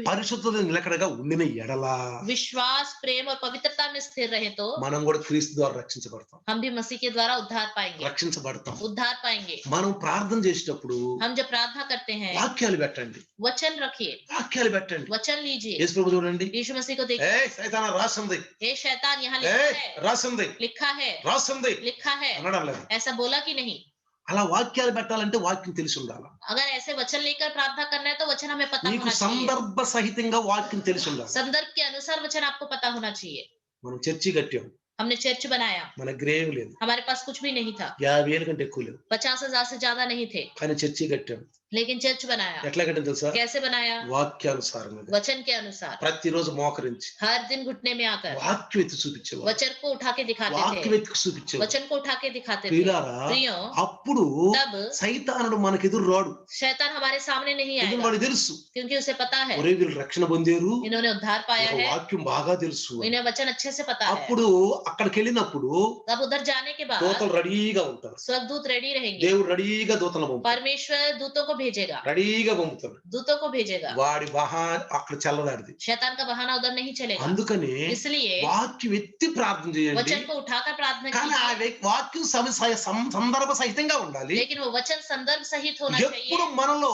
పరిశుద్ధత నిలకడగా ఉండిన ఎడల विश्वास प्रेम और पवित्रता में स्थिर रहे तो మనం కూడా క్రీస్తు ద్వారా రక్షించబడతాం. हम भी मसीह के द्वारा उद्धार पाएंगे, రక్షించబడతాం. उद्धार पाएंगे। మనం ప్రార్థన చేసేటప్పుడు हम जब प्रार्थना करते हैं, వాక్యాలు పెట్టండి, वचन रखिए, వాక్యాలు పెట్టండి. वचन लीजिए। యేసు ప్రభు చూడండి, यीशु मसीह को ఏ देखिए, సైతానా రాసింది, हे शैतान यहाँ ఏ लिखा है, రాసింది, लिखा है, రాసింది लिखा है, అనడం లేదు. ऐसा बोला कि नहीं? అలా వాక్యాలు పెట్టాలంటే వాక్యం తెలిసి ఉండాలి. अगर ऐसे वचन लेकर प्रार्थना करना है तो वचन हमें पता నీకు होना चाहिए, సందర్భ సహితంగా వాక్యం తెలిసి ఉండాలి. संदर्भ के अनुसार वचन आपको पता होना चाहिए। మనం చర్చి కట్టాం, हमने चर्च बनाया, మన గ్రేవ్ లేదు, हमारे पास कुछ भी नहीं था, 50,000 కంటే ఎక్కువ లేదు, 50,000 से ज्यादा नहीं थे, కానీ చర్చి కట్టాం. लेकिन चर्च बनाया। ఎట్లా కట్టాం తెలుసా? कैसे बनाया? వాక్యానుసారంగా वचन के अनुसार, ప్రతిరోజు మోకరించి हर दिन घुटने में आकर వాక్యం ఎత్తి చూపించేవాడు. वचन को उठा के दिखाते వాక్యం थे, ఎత్తి చూపించేవాడు. वचन को उठा के दिखाते थे। ప్రియులారా, प्रियो, అప్పుడు तब సైతానుడు మనకు ఎదురు రాడు. शैतान हमारे सामने नहीं ఎందుకంటే आएगा, వాడికి తెలుసు, क्योंकि उसे पता है ఒరే వీళ్ళు రక్షణ పొందారు, इन्होंने उद्धार पाया వీళ్ళకి है, వాక్యం బాగా తెలుసు. इन्हें वचन अच्छे से पता है। అప్పుడు అక్కడికి వెళ్ళినప్పుడు तब उधर जाने के बाद దూతలు రెడీగా ఉంటారు. स्वर्गदूत रेडी रहेंगे, దేవుడు రెడీగా దూతలు పంపుతాడు, परमेश्वर दूतों को भेजेगा, రెడీగా పంపుతాడు. दूतों को भेजेगा। వాడి బహా అక్కడ చల్లదాడిది. शैतान का बहाना उधर नहीं चलेगा, అందుకని इसलिए వాక్యం ఎత్తి ప్రార్థన చేయండి. वचन को उठाकर प्रार्थना కానీ ఆ कीजिए, వాక్యం సందర్భ సహితంగా ఉండాలి. लेकिन वो वचन संदर्भ सहित होना ఎప్పుడు चाहिए। మనలో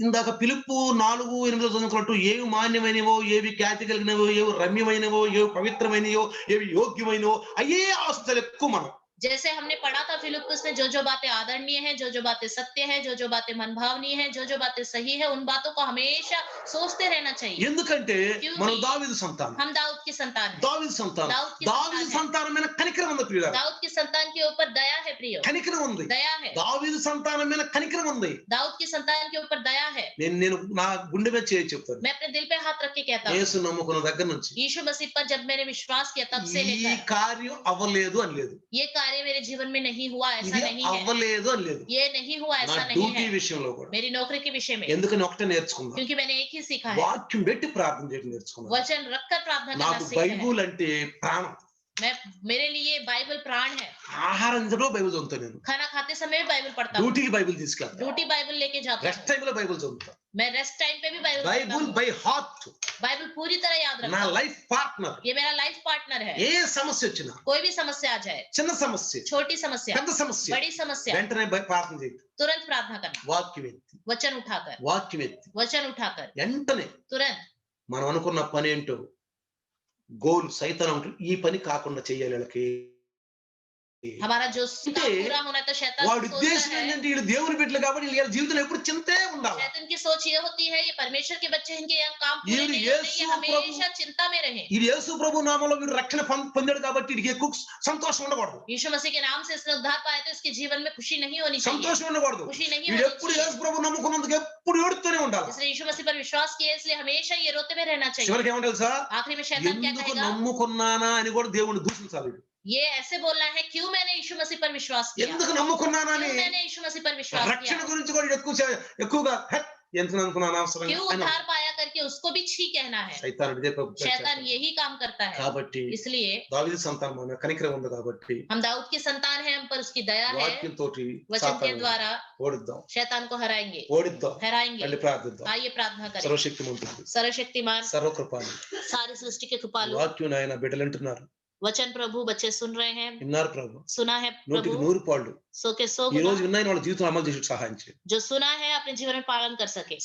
ఇందాక పిలుపు 4:8 చదువుకున్నట్టు ఏవి మాన్యమైనవో, ఏవి ఖ్యాతి కలిగినవో, ఏవి రమ్యమైనవో, ఏవి పవిత్రమైనవో, ఏవి యోగ్యమైనవో అయ్యే ఆస్తులు ఎక్కువ మనం. जैसे हमने पढ़ा था फिलिप्पुस में, जो बातें आदरणीय हैं, जो बातें सत्य है, जो बातें मनभावनीय है, जो बातें सही है, उन बातों को हमेशा सोचते रहना चाहिए। ఎందుకంటే क्योंकि మనం దావీదు సంతానం. हम दाऊद की की संतान है। దావీదు సంతానం. दाऊद की దావీదు संतान है। సంతానం మీద కనికరం ఉంది ప్రియులారా. दाऊद की संतान के ऊपर दया है प्रियो, కనికరం ఉంది. दया है। దావీదు సంతానం మీద కనికరం ఉంది. दाऊद की संतान के ऊपर दया है। నేను నా గుండె మీద చేయి చెప్తాను. मैं अपने दिल पे हाथ रख के कहता हूँ, యేసు నమ్ముకున్న దగ్గర నుంచి यीशु मसीह पर जब मैंने विश्वास किया तब से ఈ लेकर కార్యం అవ్వలేదు అని లేదు. ये कार्य मेरे जीवन में नहीं हुआ, ऐसा ఇది नहीं है। అవ్వలేదు అని లేదు. ये नहीं हुआ, నా ऐसा नहीं డ్యూటీ है। విషయంలో కూడా. मेरी नौकरी के विषय में, ఎందుకని ఒకటే నేర్చుకున్నా. क्योंकि मैंने एक ही सीखा है, వాక్యం పెట్టి ప్రార్థన చేయడం నేర్చుకున్నా. वचन रखकर प्रार्थना करना నాకు सीखा है। బైబుల్ అంటే ప్రాణం. मेरे लिए बाइबल प्राण है। ఆహారం తినడం బైబిల్ చదువుతాను నేను. खाना खाते समय भी बाइबल पढ़ता हूँ, డ్యూటీకి బైబిల్ తీసుకెళ్తా. ड्यूटी बाइबल लेके जाता రెస్ట్ हूँ, టైం లో బైబిల్ చదువుతా. मैं रेस्ट टाइम पे भी बाइबल पढ़ता బైబుల్ हूँ। బై హార్ట్ बाइबल पूरी तरह याद నా रखता हूँ। Life partner. ये मेरा लाइफ पार्टनर है। ఏ సమస్య వచ్చినా, कोई भी समस्या आ जाए, చిన్న సమస్య, छोटी समस्या, పెద్ద సమస్య, बड़ी समस्या, వెంటనే ప్రార్థన చేయి. तुरंत प्रार्थना करना, వాక్యం ఎత్తి, वचन उठाकर, వాక్యం ఎత్తి वचन उठाकर, వెంటనే तुरंत మనం అనుకున్న పని ఏంటో గోల్ సైతాన్ ఉంటుంది, ఈ పని కాకుండా చెయ్యాలి వీళ్ళకి. हमारा जो అంటే पूरा होना तो शैतान వాడి की सोच ఉద్దేశం है, ఏంటంటే వీళ్ళు దేవుని బిడ్డలు కాబట్టి వీళ్ళ జీవితంలో ఎప్పుడు చింతే ఉండాలి. शैतान की सोच ये होती है, ये परमेश्वर के बच्चे इनके यहाँ काम पूरे ये नहीं यीशु होते, ये हमेशा चिंता में रहे। ఇది యేసు ప్రభు నామంలో వీడు రక్షణ పొందాడు కాబట్టి వీడికి ఎక్కువ సంతోషం ఉండకూడదు. यीशु मसीह के नाम से इसने उद्धार पाया तो इसके जीवन में खुशी नहीं होनी चाहिए, సంతోషం ఉండకూడదు. खुशी नहीं వీడు होनी ఎప్పుడు चाहिए। యేసు ప్రభు నమ్ముకున్నందుకు ఎప్పుడు ఏడుతూనే ఉండాలి. इसलिए यीशु मसीह पर विश्वास किया, इसलिए हमेशा ये रोते में रहना चाहिए। చివరికి ఏమంటారు సార్, आखिरी में शैतान क्या ఎందుకు कहेगा? నమ్ముకున్నానా అని కూడా దేవుని దూషించాలి. ये ऐसे बोलना है, क्यों मैंने यीशु मसीह पर विश्वास किया, ఎందుకు నమ్ముకున్నానా అని क्यों मैंने यीशु मसीह पर विश्वास రక్షణ किया, గురించి కూడా ఎక్కువగా ఎందుకు అనుకున్నాను అవసరం क्यों उद्धार पाया करके उसको भी छी कहना है। సైతానుడు ఇదే शैतान यही काम करता है। కాబట్టి इसलिए దావీదు సంతానం మన కనికరం ఉంది కాబట్టి हम दाऊद की संतान है, हम पर उसकी दया है, వాక్యంతో वचन के द्वारा ఓడిద్దాం, शैतान को हराएंगे, ఓడిద్దాం. हराएंगे। మళ్ళీ ప్రార్థిద్దాం. आइए प्रार्थना करें। సర్వశక్తిమంతుడు, सर्वशक्तिमान, సర్వకృపాలు, सारी सृष्टि के कृपालु, వాక్యం ఆయన బిడ్డలు అంటున్నారు, वचन प्रभु बच्चे सुन रहे हैं, విన్నారు ప్రభు. सुना है 100కి प्रभु, 100 పాళ్ళు सो के सो ఈ రోజు गुना విన్నాయని వాళ్ళ జీవితం అమలు చేసి సహాయం చేయండి. जो सुना है अपने जीवन में पालन कर सके।